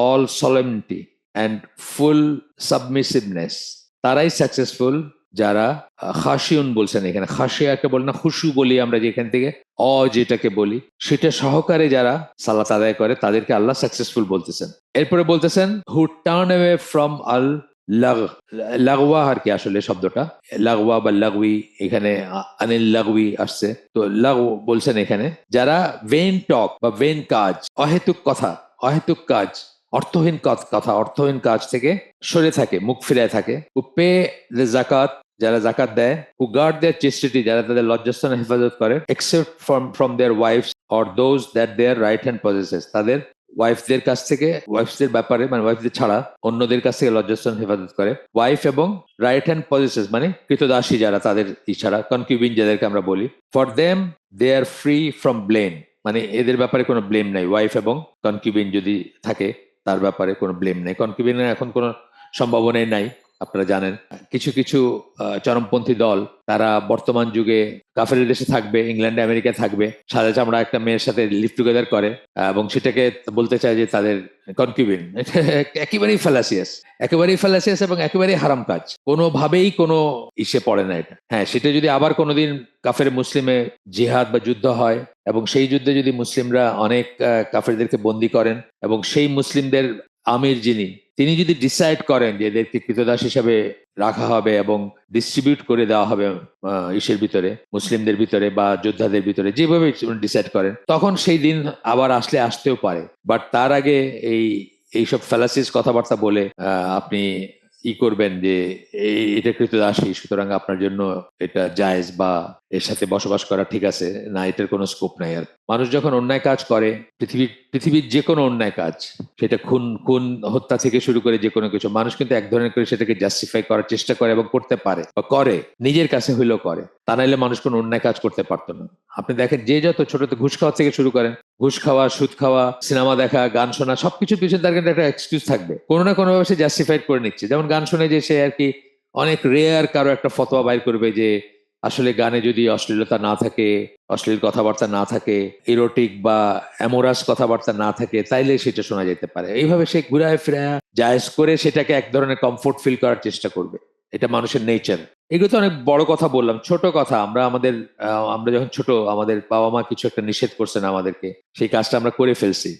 all solemnity and full submissiveness. তারাই সাকসেসফুল যারা খাশিউন বলছেন এখানে, খাশিয়া একটা বলি না, খুশু বলি আমরা যেখান থেকে, যেটাকে বলি সেটা সহকারে যারা সালাত আদায় করে, তাদেরকে আল্লাহ সাকসেসফুল বলতেছেন। এরপরে বলতেছেন হু টার্ন অ্যাওয়ে ফ্রম আল লাগওয়া আর কি, আসলে শব্দটা লাগওয়া বা লাগউই, এখানে আনিল লাগউই আসছে। তো লাগু বলছেন এখানে, যারা ভেন টক বা ভেন কাজ, অহেতুক কথা, অহেতুক কাজ, অর্থহীন কথা, অর্থহীন কাজ থেকে সরে থাকে, মুখ ফিরায় থাকে। হু পে দ্য জাকাত, যারা জাকাত দেয়। হু গার্ড দেয়ার চেস্টিটি, যারা তাদের লজ্জাস্থান হেফাজত করে। Except from their wives or those that their right hand possesses, তাদের ওয়াইফদের কাছ থেকে, ওয়াইফদের ব্যাপারে মানে ওয়াইফদের ছাড়া অন্যদের কাছ থেকে লজ্জাস্থান হেফাজত করে। ওয়াইফ এবং রাইট হ্যান্ড পজেসেস মানে কৃতদাসী যারা, তাদের ছাড়া, কনকিউবিন যাদেরকে আমরা বলি। For them they are free from blame, মানে এদের ব্যাপারে কোনো ব্লেম নাই। ওয়াইফ এবং কনকিউবিন যদি থাকে, তার ব্যাপারে কোনো ব্লেম নেই। কনকিউবিনের এখন কোনো সম্ভাবনাই নাই, আপনারা জানেন। কিছু কিছু চরমপন্থী দল, তারা বর্তমান যুগে কাফের দেশে থাকবে, ইংল্যান্ডে আমেরিকায় থাকবে, সাদা চামড়া একটা মেয়ের সাথে লিভ টুগেদার করে, এবং সেটাকে বলতে চায় যে তাদের কনকিউবিন। এটা একেবারেই ফ্যালাসিয়াস এবং একেবারেই হারাম কাজ, কোনোভাবেই কোনো ইসে পড়ে না এটা। হ্যাঁ, সেটা যদি আবার কোনোদিন কাফের মুসলিমে জিহাদ বা যুদ্ধ হয়, এবং সেই যুদ্ধে যদি মুসলিমরা অনেক কাফেরদেরকে বন্দী করেন, এবং সেই মুসলিমদের আমির যিনি, তিনি যদি ডিসাইড করেন যে এদেরকে কৃতদাস হিসাবে রাখা হবে এবং ডিস্ট্রিবিউট করে দেওয়া হবে ইসের ভিতরে, মুসলিমদের ভিতরে বা যোদ্ধাদের ভিতরে, যেভাবে ডিসাইড করেন, তখন সেই দিন আবার আসতেও পারে। বাট তার আগে এইসব ফ্যালাসিস কথাবার্তা বলে আপনি করবেন যে এটা কৃতদাসী, সুতরাং আপনার জন্য এটা জায়েজ বা এর সাথে বসবাস করা ঠিক আছে না, এটার কোনো স্কোপ নাই। আর মানুষ যখন অন্যায় কাজ করে, পৃথিবীর যে কোনো অন্যায় কাজ, সেটা খুন হত্যা থেকে শুরু করে যে কোনো কিছু, মানুষ কিন্তু এক ধরনের করে সেটাকে জাস্টিফাই করার চেষ্টা করে এবং করতে পারে বা করে, নিজের কাছে হইলেও করে। তা নাইলে মানুষ কোনো অন্যায় কাজ করতে পারতো না। আপনি দেখেন যে যত ছোটতে ঘুষ খাওয়া থেকে শুরু করেন, ঘুষ খাওয়া, সুদ খাওয়া, সিনেমা দেখা, গান শোনা, সবকিছুর পিছনে তার কিন্তু একটা এক্সকিউজ থাকবে, কোনো না কোনো ভাবে সে জাস্টিফাইড করে নিচ্ছে। যেমন গান শুনে যে সে আর কি অনেক রেয়ার কারো একটা ফতোয়া বাইর করবে যে আসলে গানে যদি অশ্লীলতা না থাকে, অশ্লীল কথাবার্তা না থাকে, ইরোটিক বা অ্যামোরাস কথাবার্তা না থাকে, তাইলে সেটা শোনা যেতে পারে। এইভাবে সে ঘুরায় ফিরায় জায়েজ করে সেটাকে এক ধরনের কমফোর্ট ফিল করার চেষ্টা করবে। এটা মানুষের নেচার। এগুলো তো অনেক বড় কথা বললাম, ছোট কথা। আমরা যখন ছোট, আমাদের বাবা মা কিছু একটা নিষেধ করছেন আমাদেরকে, সেই কাজটা আমরা করে ফেলছি,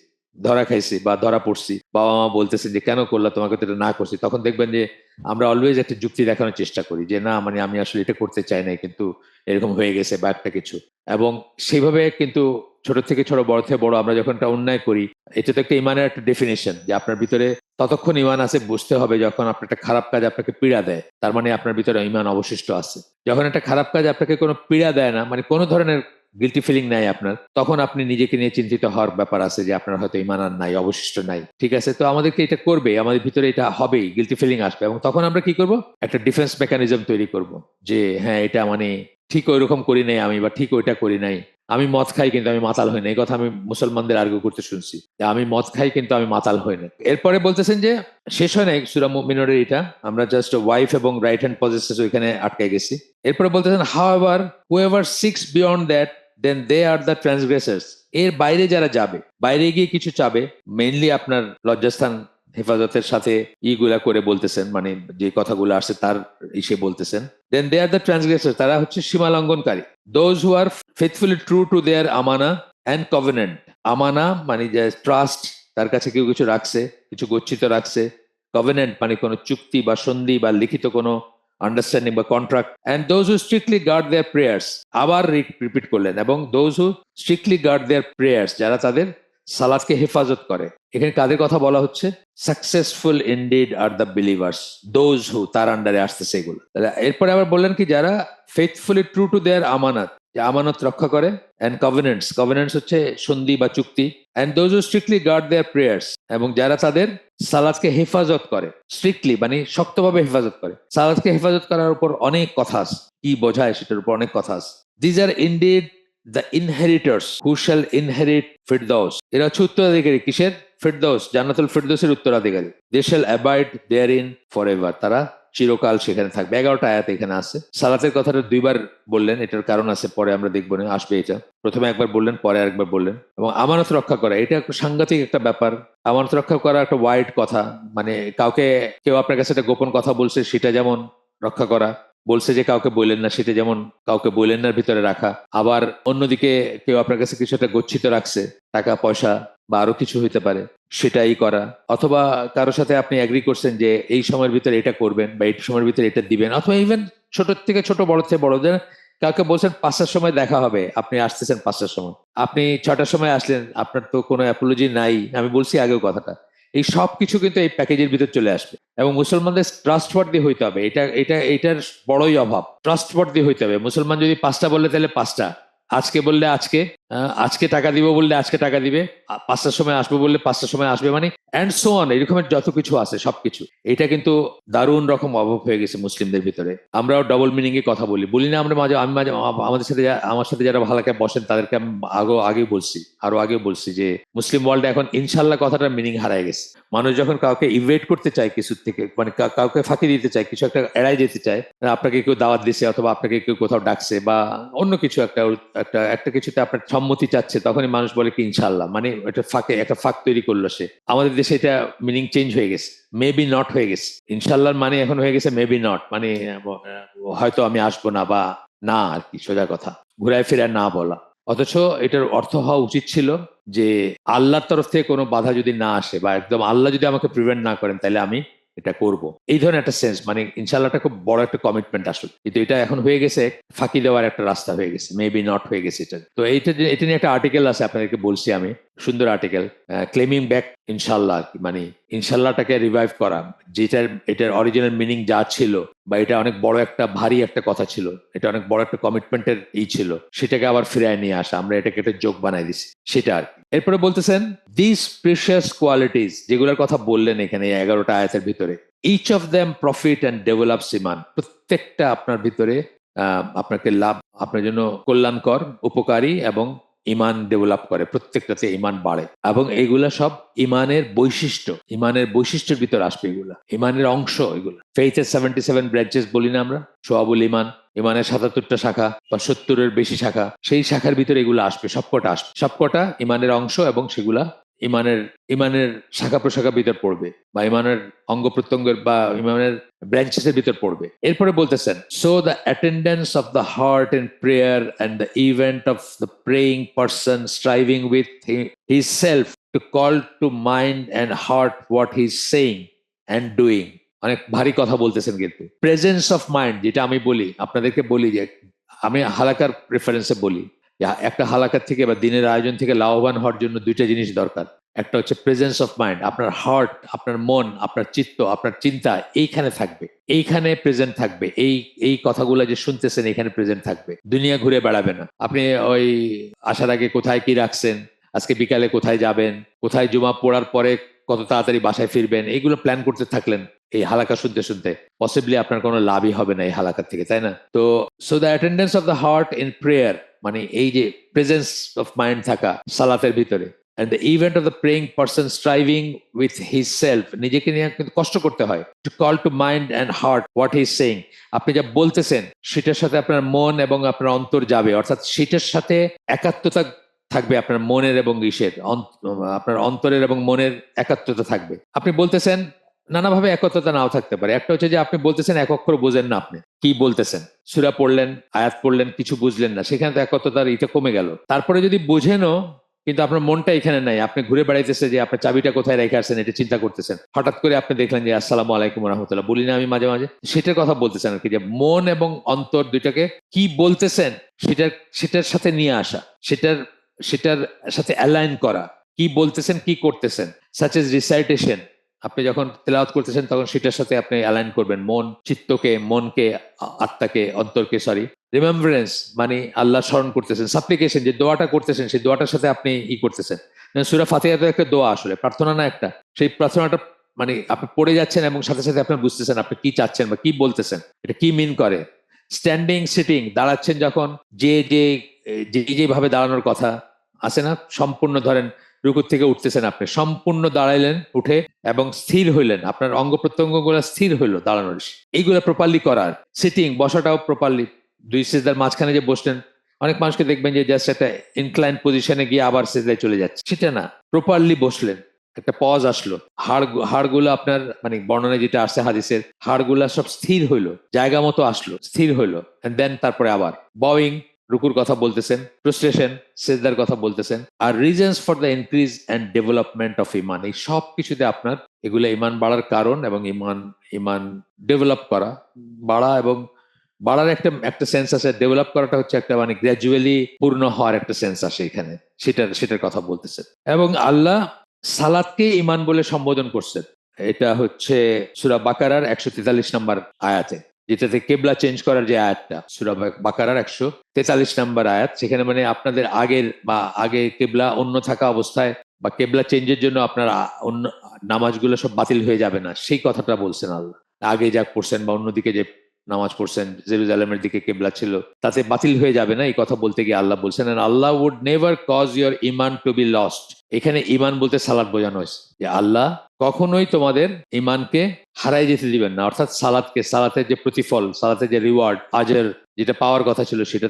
ধরা খাইছি বা ধরা পড়ছি, বাবা মা বলতেছেন যে কেন করলা, তোমাকে তো এটা না করছি, তখন দেখবেন যে আমরা অলওয়েজ একটা যুক্তি দেখানোর চেষ্টা করি যে না, মানে আমি আসলে এটা করতে চাই নাই, কিন্তু এরকম হয়ে গেছে বা একটা কিছু। এবং সেইভাবে কিন্তু ছোট থেকে ছোট, বড় থেকে বড়, আমরা যখন একটা অন্যায় করি, এটা তো একটা ইমানের একটা ডেফিনেশন যে আপনার ভিতরে ততক্ষণ ইমান আছে বুঝতে হবে যখন আপনার একটা খারাপ কাজ আপনাকে পীড়া দেয়, তার মানে আপনার ভিতরে ইমান অবশিষ্ট আছে। যখন একটা খারাপ কাজ আপনাকে কোনো পীড়া দেয় না, মানে কোনো ধরনের গিলটি ফিলিং নাই আপনার, তখন আপনি নিজেকে নিয়ে চিন্তিত হওয়ার ব্যাপার আছে যে আপনার হয়তো ইমান আর নাই, অবশিষ্ট নাই। ঠিক আছে, তো আমাদেরকে এটা করবে, আমাদের ভিতরে এটা হবেই, গিলটি ফিলিং আসবে, এবং তখন আমরা কি করব, একটা ডিফেন্স মেকানিজম তৈরি করব যে হ্যাঁ, এটা মানে ঠিক ওইরকম করি নাই আমি, বা ঠিক ওইটা করি নাই। আমি মদ খাই কিন্তু আমি মাতাল হই না, এই কথা আমি মুসলমানদের আর্গু করতে শুনছি যে আমি মদ খাই কিন্তু আমি মাতাল হই না। এরপরে বলতেছেন যে শেষ হয় নাই সূরা মুমিনুরের এটা, আমরা জাস্ট ওয়াইফ এবং রাইট হ্যান্ড পজেসেস ওইখানে আটকে গেছি। এরপরে বলতেছেন however whoever seeks beyond that then they are the transgressors. এর বাইরে যারা যাবে, বাইরে গিয়ে কিছু চাবে, মেইনলি আপনার লজ্জাস্থান হেফাজতের সাথে ইগুলা করে বলতেছেন, মানে যে কথাগুলো আসছে তার ইসে বলতেছেন, দেন দে আর দ্য ট্রান্সগ্রেসার, তারা হচ্ছে সীমা লঙ্ঘনকারী। Those who are faithfully true to their amanah and covenant. আমানা মানে যে ট্রাস্ট, তার কাছে কেউ কিছু রাখছে, কিছু গচ্ছিত রাখছে। কভেনেন্ট মানে কোনো চুক্তি বা সন্ধি বা লিখিত কোনো আন্ডারস্ট্যান্ডিং বা contract. And those who strictly guard their prayers, আবার রিপিট করলেন, এবং those who strictly guard their prayers, যারা তাদের সালাদকে হেফাজত করে। এখানে কাদের কথা বলা হচ্ছে? Successful indeed are the believers, those who, তার আন্ডারে আসতেছে এগুলো। এরপরে আবার বললেন কি, যারা ফেথফুলি ট্রু টু দেয়ার আমানত, যে আমানত রক্ষা করে, এন্ড কভেনেন্টস, কভেনেন্টস হচ্ছে সন্ধি বা চুক্তি, and those who strictly guard their prayers, এবং যারা তাদের সালাদকে হেফাজত করে, স্ট্রিক্টলি মানে শক্তভাবে হেফাজত করে। সালাদকে হেফাজত করার উপর অনেক কথা আছে, কি বোঝায় সেটার উপর অনেক কথা আছে। These are indeed the inheritors who shall inherit Firdaus, এরা হচ্ছে উত্তরাধিকারী কিসের? ফিরদৌস, জান্নাতুল ফিরদৌসের উত্তরাধিকারী। They shall abide therein forever, তারা চিরকাল সেখানে থাকবে। 11টা আয়াত এখানে আছে। সালাতের কথাটা দুইবার বললেন, এটার কারণ আছে, পরে আমরা দেখবো না, আসবে এটা। প্রথমে একবার বললেন, পরে আরেকবার বললেন। এবং আমানত রক্ষা করা, এটা একটা সাংঘাতিক একটা ব্যাপার। আমানত রক্ষা করা একটা ওয়াইড কথা, মানে কাউকে, কেউ আপনার কাছে একটা গোপন কথা বলছে, সেটা যেমন রক্ষা করা, বলছে যে কাউকে বললেন না, সেটা যেমন কাউকে বললেন না ভিতরে রাখা। আবার অন্যদিকে কেউ আপনার কাছে কিছু একটা গচ্ছিত রাখছে, টাকা পয়সা বা আরো কিছু হইতে পারে, সেটাই করা। অথবা কারোর সাথে আপনি এগ্রি করছেন যে এই সময়ের ভিতরে এটা করবেন বা এই সময়ের ভিতরে এটা দিবেন, অথবা ইভেন ছোট থেকে ছোট, বড় থেকে বড়, কাউকে বলছেন 5টার সময় দেখা হবে, আপনি আসতেছেন 5টার সময়, আপনি 6টার সময় আসলেন, আপনার তো কোনো অ্যাপোলজি নাই। আমি বলছি আগেও কথাটা, এই সব কিছু কিন্তু এই প্যাকেজের ভিতর চলে আসবে। এবং মুসলমানদের ট্রাস্টওয়ার্দি হইতে হবে, এটার বড়ই অভাব। ট্রাস্টওয়ার্দি হইতে হবে। মুসলমান যদি 5টা বললে তাহলে 5টা, আজকে বললে আজকে, আজকে টাকা দিব বললে আজকে টাকা দিবে, 5টার সময় আসবো বললে 5টার সময় আসবে, মানে অ্যান্ড সো অন, এরকমের যত কিছু আছে সবকিছু। এটা কিন্তু দারুণ রকম অভাব হয়ে গেছে মুসলিমদের ভিতরে। আমরাও ডবল মিনিং এ কথা বলি না আমরা মাঝে, আমি মাঝে আমাদের সাথে আমার সাথে যারা ভালো বসেন তাদেরকে আমি আগে বলছি, আরো আগে বলছি যে মুসলিম ওয়ার্ল্ডে এখন ইনশাল্লাহ কথাটার মিনিং হারায় গেছে। মানুষ যখন কাউকে ইভেট করতে চায় কিছু থেকে, মানে কাউকে ফাঁকি দিতে চায়, কিছু একটা এড়াই যেতে চায়, আপনাকে কেউ দাওয়াত দিছে অথবা আপনাকে কেউ কোথাও ডাকছে বা অন্য কিছু একটা একটা একটা কিছুতে আপনার সম্মতি চাচ্ছে, তখনই মানুষ বলে কি ইনশাল্লাহ, মানে একটা ফাঁক তৈরি করলো সে। আমাদের দেশে এটা মিনিং চেঞ্জ হয়ে গেছে, মেবি নট হয়ে গেছে। ইনশাল্লাহর মানে এখন হয়ে গেছে মেবি নট, মানে হয়তো আমি আসবো না, বা না আর কি, সোজা কথা, ঘুরায় ফিরায় না বলা। অথচ এটার অর্থ হওয়া উচিত ছিল যে আল্লাহর তরফ থেকে কোনো বাধা যদি না আসে বা একদম আল্লাহ যদি আমাকে প্রিভেন্ট না করেন তাহলে আমি এটা করব, এই ধরনের একটা সেন্স, মানে ইনশাল্লাহটা খুব বড় একটা কমিটমেন্ট আসলে, কিন্তু এটা এখন হয়ে গেছে ফাঁকি দেওয়ার একটা রাস্তা হয়ে গেছে, মেবি নট হয়ে গেছে এটা। তো এটা নিয়ে একটা আর্টিকেল আছে, আপনাদেরকে বলছি আমি, সুন্দর আর্টিকেল, ক্লেমিং ব্যাক ইনশাল্লাহ আর কি, মানে ইনশাল্লাহটাকে রিভাইভ করা, এটার অরিজিনাল মিনিং যা ছিল, বা এটা অনেক বড় একটা ভারী একটা কথা ছিল, এটা অনেক বড় একটা কমিটমেন্টের ছিল, সেটাকে আবার ফিরায় নিয়ে আসা, আমরা এটাকে একটা যোগ বানাই দিছি সেটা আর কি। এরপরে বলতেছেন দিস প্রিশিয়াস কোয়ালিটিজ, যেগুলোর কথা বললেন এখানে 11টা আয়াতের ভিতরে, each of them profit and develops iman, প্রত্যেকটা আপনার ভিতরে আপনাকে লাভ, আপনার জন্য কল্যাণকর, উপকারী এবং ইমান ডেভেলপ করে, প্রত্যেকটাতে ইমান বাড়ে, এবং এগুলা সব ইমানের বৈশিষ্ট্যের ভিতর আসবে, এগুলা ইমানের অংশ, এগুলো ফেইথের 77 ব্রাঞ্চেস বলি না আমরা, সোয়াবুল ইমান, ইমানের 77টা শাখা বা 70-এর বেশি শাখা, সেই শাখার ভিতরে এগুলো আসবে, সবকটা ইমানের অংশ, এবং সেগুলা ইমানের ইমানের শাখা প্রশাখার ভিতর পড়বে, বা ইমানের অঙ্গ প্রত্যঙ্গের বা ইমানের ব্রাঞ্চেসের ভিতর পড়বে। এরপরে বলতেছেন so the attendance of the heart in prayer and the event of the praying person striving with his self to call to mind and heart what he is saying and doing. অনেক ভারী কথা বলতেছেন, কিন্তু presence of mind, যেটা আমি বলি আপনাদেরকে, বলি যে আমি হালাকার প্রেফারেন্সে বলি, একটা হালাকার থেকে বা দিনের আয়োজন থেকে লাভবান হওয়ার জন্য দুইটা জিনিস দরকার। একটা হচ্ছে প্রেজেন্স অফ মাইন্ড, আপনার হার্ট, আপনার মন, আপনার চিত্ত, আপনার চিন্তা এইখানে থাকবে, এইখানে প্রেজেন্ট থাকবে, এই কথাগুলো যে শুনতেছেন এখানে প্রেজেন্ট থাকবে, দুনিয়া ঘুরে বেড়াবে না। আপনি ওই আসার আগে কোথায় কি রাখছেন, আজকে বিকালে কোথায় যাবেন, কোথায় জুমা পড়ার পরে কত তাড়াতাড়ি বাসায় ফিরবেন, এইগুলো প্ল্যান করতে থাকলেন এই হালাকা শুনতে শুনতে, পসিবলি আপনার কোনো লাভই হবে না এই হালাকার থেকে, তাই না? তো so the attendance of the heart in prayer, মানে এই যে প্রেজেন্স অফ মাইন্ড থাকা সালাতের ভিতরে, and the event of the praying person striving with his self, নিজেকে নিয়ে কিন্তু কষ্ট করতে হয়, to call to mind and heart what he is saying, আপনি যা বলতেছেন সেটার সাথে আপনার মন এবং আপনার অন্তর যাবে, অর্থাৎ সেটার সাথে একাত্মতা থাকবে, আপনার মনের এবং আপনার অন্তরের এবং মনের একাত্মতা থাকবে। আপনি বলতেছেন, নানাভাবে একত্রতা নাও থাকতে পারে, একটা হচ্ছে যে আপনি বলতেছেন এক অক্ষর বোঝেন না, আপনি কি বলতেছেন, সূরা পড়লেন, আয়াত পড়লেন, কিছু বুঝলেন না, সেখানে তো একত্রতার এটা কমে গেল। তারপরে যদি বুঝেনও, কিন্তু আপনার মনটা এখানে নাই, আপনি ঘুরে বেড়াইতেছে যে আপনার চাবিটা কোথায় রেখে আসছেন এটা চিন্তা করতেছেন, হঠাৎ করে আপনি দেখলেন যে আসসালামু আলাইকুম রহমতুল্লাহ, বলি না আমি মাঝে মাঝে, সেটার কথা বলতেছেন আর কি, যে মন এবং অন্তর দুইটাকে কি বলতেছেন সেটার সাথে নিয়ে আসা, সেটার সাথে অ্যালাইন করা, কি বলতেছেন কি করতেছেন, সাচ এজ রিসাইটেশন, আপনি যখন তেলাওয়াত করতেছেন তখন সেটার সাথে আপনি অ্যালাইন করবেন মনকে, আত্মাকে, অন্তরকে, সরি, রিমেম্বারেন্স মানে আল্লাহ স্মরণ করতেছেন, সাপ্লিকেশন যে দোয়াটা করতেছেন সেই দোয়াটার সাথে আপনি করতেছেন। সূরা ফাতিহা তো একটা দোয়া, আসলে প্রার্থনা না একটা, সেই প্রার্থনাটা মানে আপনি পড়ে যাচ্ছেন এবং সাথে সাথে আপনি বুঝতেছেন আপনি কি চাচ্ছেন বা কি বলতেছেন, এটা কি মিন করে। স্ট্যান্ডিং, সিটিং, দাঁড়াচ্ছেন যখন, যেভাবে দাঁড়ানোর কথা আছে না, সম্পূর্ণ ধরেন রুকুর থেকে উঠতেছেন, আপনি সম্পূর্ণ দাঁড়াইলেন, উঠে এবং স্থির হইলেন, আপনার অঙ্গ প্রত্যঙ্গ গুলা স্থির হইলো দাঁড়ানোর, এইগুলা প্রপারলি করার। সিটিং, বসাটাও প্রপারলি, দুই সিজদার মাঝখানে যে বসলেন, অনেক মানুষকে দেখবেন যে জাস্ট একটা ইনক্লাইন পজিশনে গিয়ে আবার সিজদায় চলে যাচ্ছে, সেটা না, প্রপারলি বসলেন, একটা পজ আসলো, হাড়গুলো আপনার মানে বর্ণনায় যেটা আসছে হাদিসের, হাড়গুলা সব স্থির হইলো, জায়গা মতো আসলো, স্থির হইলো, এন্ড দেন তারপরে আবার বয়িং, রুকুর কথা বলতেছেন, প্রস্ট্রেশন, সেজদার কথা বলতেছেন, আর reasons for the increase and development of iman, এই সব কিছুতে আপনার এগুলো ইমান বাড়ার কারণ, এবং ইমান ডেভেলপ করা, বাড়া এবং বাড়ার একটা সেন্স আছে, ডেভেলপ করাটা হচ্ছে একটা মানে গ্র্যাজুয়ালি পূর্ণ হওয়ার একটা সেন্স আসে এখানে, সেটার কথা বলতেছেন। এবং আল্লাহ সালাতকে ইমান বলে সম্বোধন করছেন, এটা হচ্ছে সূরা বাকারার 143 নম্বর আয়াতে, যেটাতে কেবলা চেঞ্জ করার যে আয়াতটা, সূরা বাকারার 143 নম্বর আয়াত, সেখানে মানে আপনাদের আগে কেবলা অন্য থাকা অবস্থায় বা কেবলা চেঞ্জের জন্য আপনার অন্য নামাজগুলো সব বাতিল হয়ে যাবে না, সেই কথাটা বলছেন আল্লাহ। আগে যা পড়ছেন বা অন্যদিকে যে নামাজ পড়ছেন, জেরুজালেমের দিকে কেবলা ছিল, তাতে বাতিল হয়ে যাবে না, এই কথা বলতে গিয়ে আল্লাহ বলছেন, Allah would never cause your iman to be lost. এখানে ইমান বলতে সালাত বোঝানো হয়েছে, যে আল্লাহ কখনোই তোমাদের ইমানকে হারাই যেতে দিবেন না, অর্থাৎ সালাতের যে প্রতিফল, সালাতের যে রিওয়ার্ড, আজের যেটা পাওয়ার কথা ছিল সেটা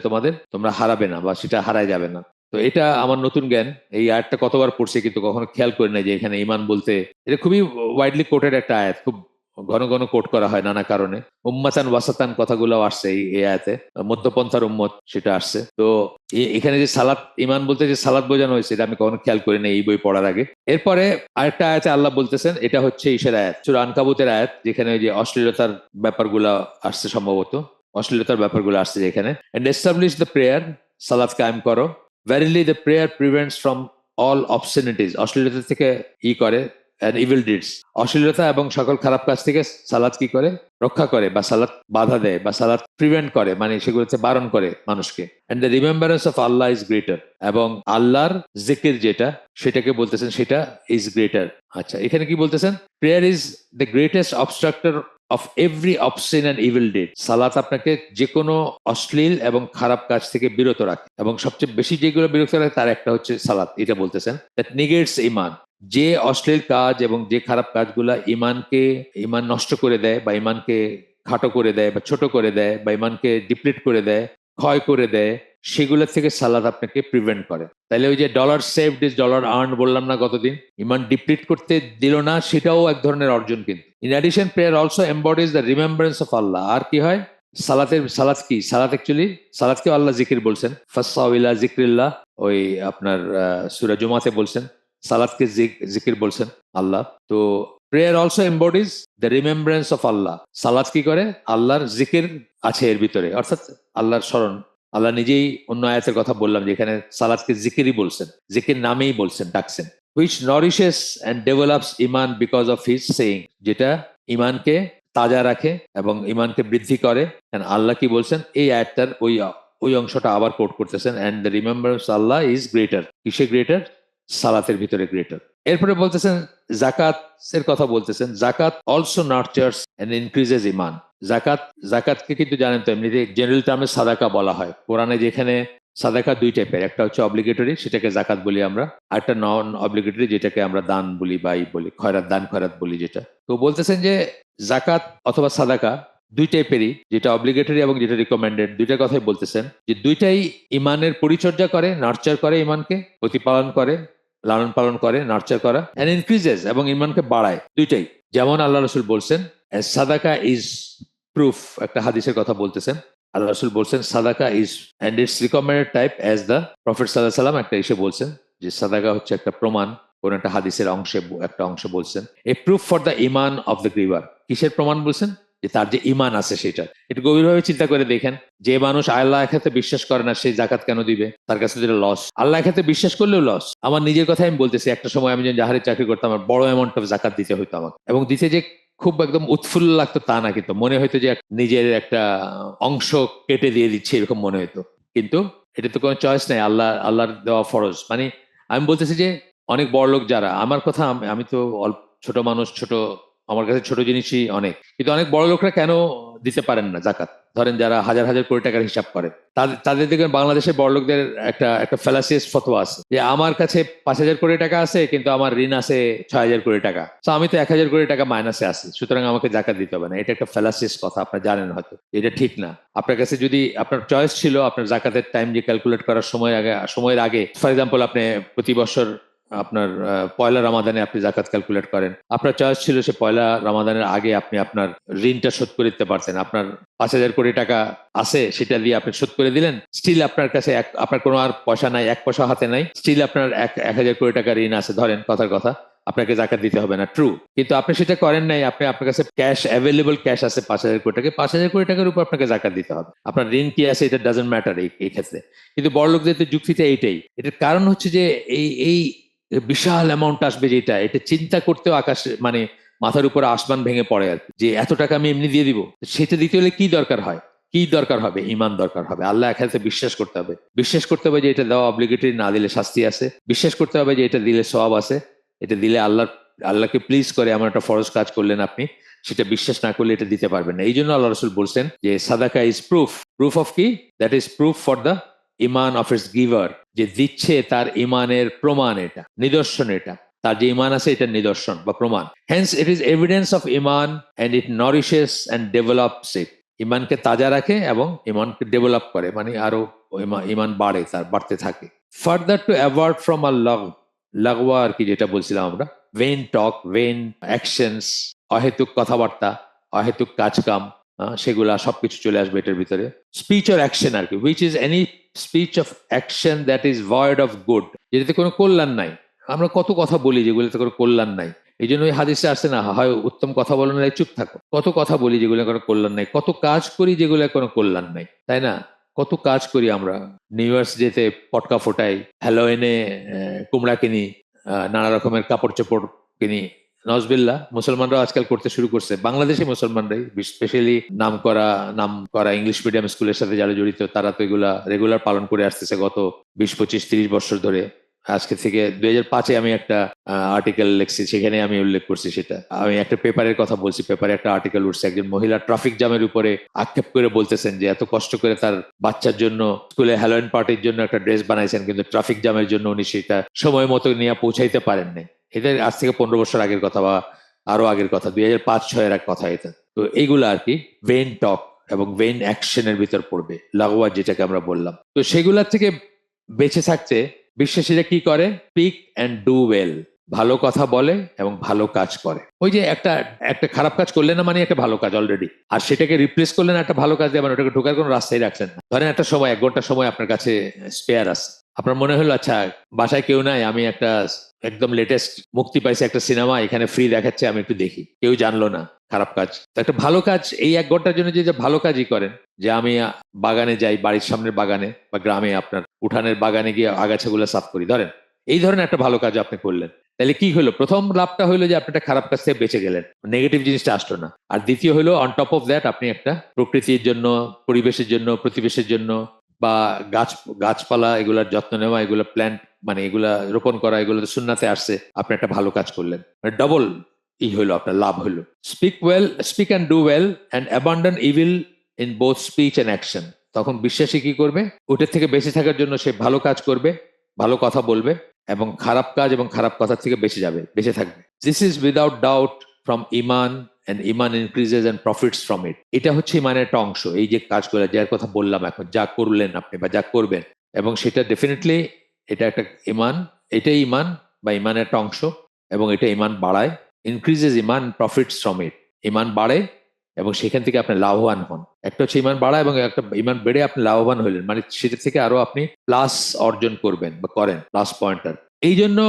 তোমরা হারাবে না বা সেটা হারাই যাবে না। তো এটা আমার নতুন জ্ঞান, এই আয়াতটা কতবার পড়ছি কিন্তু কখনো খেয়াল করি না যে এখানে ইমান বলতে, এটা খুবই ওয়াইডলি কোটেড একটা আয়াত, খুব ঘন ঘন কোট করা হয় নানা কারণে। উম্মাতান ওয়াসাতান কথাগুলো আসছে এই আয়াতে, মধ্যপন্থার উম্মত সেটা আসছে। তো এখানে যে সালাত, ইমান বলতে যে সালাত বোঝানো হয়েছে এটা আমি কখনো খেয়াল করি না এই বই পড়ার আগে। এরপরে আরেকটা আয়াতে আল্লাহ বলতেছেন, এটা হচ্ছে ঈশের আয়াত, সূরা আনকাবুতের আয়াত, যেখানে ওই যে অশ্লীলতার ব্যাপারগুলো আসছে, সম্ভবত অশ্লীলতার ব্যাপারগুলো আসছে যেখানে। এন্ড এস্টাবলিশ দ্য প্রেয়ার, সালাত কায়েম করো। Verily the prayer prevents from all obscenities, অশ্লীলতা থেকে করে, and evil deeds, অশ্লীলতা এবং সকল খারাপ কাজ থেকে সালাত কি করে, রক্ষা করে, বা সালাত বাধা দেয়, বা সালাত প্রিভেন্ট করে, মানে সেগুলোতে বারণ করে মানুষকে। And the remembrance of Allah is greater, এবং আল্লাহর জিকির যেটা সেটাকে বলতেছেন সেটা ইজ গ্রেটার। আচ্ছা, এখানে কি বলতেছেন, prayer is the greatest obstructor of every obscene and evil deed, সালাত আপনাকে যে কোনো অশ্লীল এবং খারাপ কাজ থেকে বিরত রাখে, এবং সবচেয়ে বেশি যেগুলো বিরত রাখে তার একটা হচ্ছে সালাত। এটা বলতেছেন দ্যাট নিগেটস ইমান, যে অশ্লীল কাজ এবং যে খারাপ কাজগুলা ইমান নষ্ট করে দেয়, বা ইমানকে খাটো করে দেয়, বা ছোট করে দেয়, বা ইমানকে ডিপ্লিট করে দেয়, ক্ষয় করে দেয়, সেগুলো থেকে সালাদ আপনাকে প্রিভেন্ট করে। তাহলে ওই যে dollar saved is dollar earn বললাম না গতদিন, ইমান ডিপ্লিট করতে দিল না, সেটাও এক ধরনের অর্জন কিন্তু। In addition prayer also embodies the remembrance of Allah. আর কি হয়, সালাত কি, সালাতকে আল্লাহ জিকির বলছেন, ফাসাউ ইলা জিক্রিল্লাহ, ওই আপনার সূরা জুমাতে বলছেন সালাতকে জিকির বলছেন আল্লাহ। তো prayer also embodies the remembrance of Allah, সালাত কি করে, আল্লাহর জিকির আছে এর ভিতরে, অর্থাৎ আল্লাহর স্মরণ। আল্লাহ নিজেই অন্য আয়াতের কথা বললাম যেখানে সালাতকে জিকিরই বলছেন, জিকির নামেই বলছেন, ডাকছেন। হুইচ নরিশেস অ্যান্ড ডেভেলপস ইমান বিকজ অফ হিজ সেইং, যেটা ইমানকে তাজা রাখে এবং ইমানকে বৃদ্ধি করে। আল্লাহ কি বলছেন এই আয়াতটার ওই অংশটা আবার কোট করতেছেন, and the remembrance Allah is greater, কিসে গ্রেটার, সালাতের ভিতরে গ্রেটার। এরপরে বলতেছেন জাকাত এর কথা বলতেছেন, জাকাত অলসো নার্চার্স এন্ড ইনক্রিজেস ইমান। জাকাতকে কিন্তু জানেন তো এমনিতে জেনারেল টার্মে সাদাকা বলা হয়। কোরআনে যেখানে সাদাকা দুই টাইপের, একটা হচ্ছে অব্লিগেটরি, সেটাকে জাকাত বলি আমরা, আর একটা নন অব্লিগেটরি, যেটাকে আমরা দান বলি বা বলি খয়রাত বলি যেটা। তো বলতেছেন যে জাকাত অথবা সাদাকা দুই টাইপেরই, যেটা অব্লিগেটরি এবং যেটা রিকমেন্ডেড, দুইটার কথাই বলতেছেন, যে দুইটাই ইমানের পরিচর্যা করে, নার্চার করে, ইমানকে প্রতিপালন করে, লালন পালন করে, নার্চার করা, এন্ড ইনক্রিজেস, এবং ইমানকে বাড়ায়, দুইটাই। যেমন আল্লাহ রসুল বলছেন সাদাকা ইজ প্রুফ, একটা হাদিসের কথা বলতেছেন, আল্লাহ রসুল বলছেন সাদাকা is and it's recommended type as the prophet সাল্লাহ সাল্লাম একটা এসে বলছেন যে সাদাকা হচ্ছে একটা প্রমাণ, কোন একটা হাদিসের একটা অংশ বলছেন, এ proof for the Iman of the giver. কিসের প্রমাণ বলছেন, যে তার যে ইমান আছে সেটা। একটু গভীরভাবে চিন্তা করে দেখেন, যে মানুষ আল্লাহ একাতে বিশ্বাস করে না সে জাকাত কেন দিবে, তার কাছে যেটা লস। আল্লাহ একাতে বিশ্বাস করলেও লস। আমার নিজের কথা আমি বলতেছি, একটা সময় আমি যখন জাহারের চাকরি করতাম, আমার বড় অ্যামাউন্ট অফ জাকাত দিতে হতো আমাকে, এবং দিতে যে খুব একদম উৎফুল্ল লাগতো তা না, কিন্তু মনে হয়তো যে নিজের একটা অংশ কেটে দিয়ে দিচ্ছে এরকম মনে হতো। কিন্তু এটা তো কোনো চয়েস নেই, আল্লাহর দেওয়া ফরজ। মানে আমি বলতেছি যে অনেক বড় লোক যারা, আমার কথা আমি তো অল্প ছোট মানুষ, আমার কাছে ছোট জিনিসই অনেক, কিন্তু অনেক বড় লোকরা কেন দিতে পারেন না জাকাত? ধরেন যারা হাজার হাজার কোটি টাকার হিসাব করে, তাদের দেখবেন বাংলাদেশের বড় লোকদের একটা একটা ফ্যালাসিয়াস ফতোয়া আছে, যে আমার কাছে 5,000 কোটি টাকা আছে কিন্তু আমার ঋণ আছে 6,000 কোটি টাকা, তো আমি তো 1,000 কোটি টাকা মাইনাসে আছি, সুতরাং আমাকে জাকাত দিতে হবে না। এটা একটা ফ্যালাসিয়াস কথা, আপনারা জানেন হয়তো, এটা ঠিক না। আপনার কাছে যদি আপনার চয়েস ছিল, আপনার জাকাতের টাইম যে ক্যালকুলেট করার সময়ের আগে ফর এক্সাম্পল আপনি প্রতি বছর আপনার পয়লা রমাদানে আপনি জাকাত ক্যালকুলেট করেন, আপনার চয়েস ছিল সে পয়লা রমাদানের আগে আপনি আপনার ঋণটা শোধ করে দিতে পারতেন। আপনার 5,000 কোটি টাকা আছে, সেটা দিয়ে আপনি শোধ করে দিলেন, স্টিল আপনার কাছে আপনার কোনো আর পয়সা নাই, এক পয়সা হাতে নাই, স্টিল আপনার 1,000 কোটি টাকা ঋণ আছে, ধরেন কথার কথা, আপনাকে জাকাত দিতে হবে না, ট্রু। কিন্তু আপনি সেটা করেন নাই, আপনার কাছে ক্যাশ অ্যাভেলেবল ক্যাশ আছে 5,000 কোটি টাকা, 5,000 কোটি টাকার উপর আপনাকে জাকাত দিতে হবে। আপনার ঋণ কি আছে এটা ডাজন্ট ম্যাটার এই ক্ষেত্রে। কিন্তু বড় লোকদের যুক্তিতে এইটাই, এটার কারণ হচ্ছে যে এই বিশাল অ্যামাউন্ট আসবে যেটা, এটা চিন্তা করতেও আকাশে মানে মাথার উপরে আসমান ভেঙে পড়ে আর যে এত টাকা আমি এমনি দিয়ে দিব। সেটা দিতে হলে কি দরকার হয়, কি দরকার হবে, ইমান দরকার হবে, আল্লাহ একাতে বিশ্বাস করতে হবে, বিশ্বাস করতে হবে যে এটা দেওয়া অব্লিগেটরি, না দিলে শাস্তি আছে, বিশ্বাস করতে হবে যে এটা দিলে সওয়াব আছে, এটা দিলে আল্লাহকে প্লিজ করে এমন একটা ফরজ কাজ করলেন আপনি, সেটা বিশ্বাস না করলে এটা দিতে পারবেন না। এই জন্য আল্লাহ রসুল বলছেন যে সাদাকা ইজ প্রুফ অফ কি, that is proof for the Iman of its giver, যে দিচ্ছে তার ইমানের প্রমাণ, এটা নিদর্শন, এটা তার যে ইমান আছে এটা নিদর্শন বা প্রমাণ। Hence it is evidence of ইমান and it nourishes and develops it, ইমানকে তাজা রাখে এবং ইমানকে ডেভেলপ করে, মানে আরো ইমান বাড়ে, তার বাড়তে থাকে। ফার্দার টু অ্যাভয়েড ফ্রম লাগওয়া আর কি, যেটা বলছিলাম আমরা, ভেইন টক, ভেইন অ্যাকশনস, অহেতুক কথাবার্তা, অহেতুক কাজকাম, সেগুলা সবকিছু চলে আসবে এটার ভিতরে। স্পিচ অর অ্যাকশন আর কি, which is any speech of action that is void of good, যেটাতে কোনো কল্যাণ নাই। আমরা কত কথা বলি যেগুলোতে কোনো কল্যাণ নাই। এই জন্য ওই হাদিসে আসছে না, হয় উত্তম কথা বলো না চুপ থাকো। কত কথা বলি যেগুলো কোনো কল্যাণ নাই, কত কাজ করি যেগুলো কোনো কল্যাণ নাই, তাই না? কত কাজ করি আমরা। নিউ ইয়ার্স ডেতে পটকা ফোটাই, হ্যালোইনে কুমড়া কিনি, নানা রকমের কাপড় চোপড় কিনি। নজবিল্লা মুসলমানরা আজকাল করতে শুরু করছে, বাংলাদেশি মুসলমানরাই স্পেশালি নাম করা ইংলিশ মিডিয়াম স্কুলের সাথে যারা জড়িত, তারা তো এগুলা রেগুলার পালন করে আসতেছে গত 20, 25, 30 বছর ধরে। আজকে থেকে 2005-এ আমি একটা আর্টিকেল লিখছি, সেখানে আমি উল্লেখ করছি সেটা। আমি একটা পেপারের কথা বলছি, পেপারে একটা আর্টিকেল উঠছে, একজন মহিলা ট্রাফিক জ্যামের উপরে আক্ষেপ করে বলতেছেন যে এত কষ্ট করে তার বাচ্চার জন্য স্কুলে হ্যালোইন পার্টির জন্য একটা ড্রেস বানাইছেন, কিন্তু ট্রাফিক জ্যামের জন্য উনি সেটা সময় মতো নিয়ে পৌঁছাইতে পারেন নাই। এটা আজ থেকে 15 বছর আগের কথা বা আরো আগের কথা, 2005-06-এর এক কথা এটা। তো এইগুলো আর কি ভেইন টক এবং ভেইন অ্যাকশনের ভিতর পড়বে, লাগোয়া যেটাকে আমরা বললাম। তো সেগুলার থেকে বেঁচে থাকতে বিশ্বাসীরা কি করে? স্পিক অ্যান্ড ডু ওয়েল, ভালো কথা বলে এবং ভালো কাজ করে। ওই যে একটা একটা খারাপ কাজ করলেন না মানে একটা ভালো কাজ অলরেডি, আর সেটাকে রিপ্লেস করলেন একটা ভালো কাজ দিয়ে, মানে ওটাকে ঢোকার কোনো রাস্তাই রাখছেন না। ধরেন একটা সময় 1 ঘন্টা সময় আপনার কাছে স্পেয়ার আছে, আপনার মনে হলো আচ্ছা বাসায় কেউ নাই, আমি একটা একদম লেটেস্ট মুক্তি পাইছে একটা সিনেমা, এখানে ফ্রি দেখাচ্ছে, আমি একটু দেখি, কেউ জানলো না, খারাপ কাজ। তো একটা ভালো কাজ, এই 1 ঘন্টার জন্য যে ভালো কাজই করেন, যে আমি বাগানে যাই, বাড়ির সামনের বাগানে বা গ্রামে আপনার উঠানের বাগানে গিয়ে আগাছাগুলো সাফ করি, ধরেন এই ধরনের একটা ভালো কাজ আপনি করলেন, তাহলে কি হলো? প্রথম লাভটা হলো যে আপনি একটা খারাপ কাজ থেকে বেঁচে গেলেন, নেগেটিভ জিনিসটা আসলো না। আর দ্বিতীয় হলো অন টপ অফ দ্যাট আপনি একটা প্রকৃতির জন্য, পরিবেশের জন্য, প্রতিবেশের জন্য বা গাছপালা এগুলার যত্ন নেওয়া, এগুলো প্ল্যান্ট মানে এগুলা রোপণ করা, এগুলো তো সুন্নাতে আসছে, আপনি একটা ভালো কাজ করলেন, মানে ডবল হলো আপনার লাভ হলো। Speak and do well and abandon evil in both speech and action. তখন বিশ্বাসী কি করবে? ওটার থেকে বেঁচে থাকার জন্য সে ভালো কাজ করবে, ভালো কথা বলবে এবং খারাপ কাজ এবং খারাপ কথা থেকে বেঁচে থাকবে। This is without doubt from Iman, and Iman increases and profits from ইট। এটা হচ্ছে ইমানের একটা অংশ, এই যে কাজগুলো যার কথা বললাম এখন, যা করলেন আপনি বা যা করবেন, এবং সেটা ডেফিনেটলি এটা একটা ইমান, এটাই ইমান বা ইমানের একটা অংশ, এবং এটা ইমান বাড়ায়। ইনক্রিজেস ইমান, প্রফিটস ফ্রম ইট, ইমান বাড়ে এবং সেখান থেকে আপনি লাভবান হন। একটা হচ্ছে ইমান বাড়া এবং একটা ইমান বেড়ে আপনি লাভবান হলেন, মানে সেটা থেকে আরো আপনি প্লাস অর্জন করবেন বা করেন, প্লাস পয়েন্টার। এই জন্য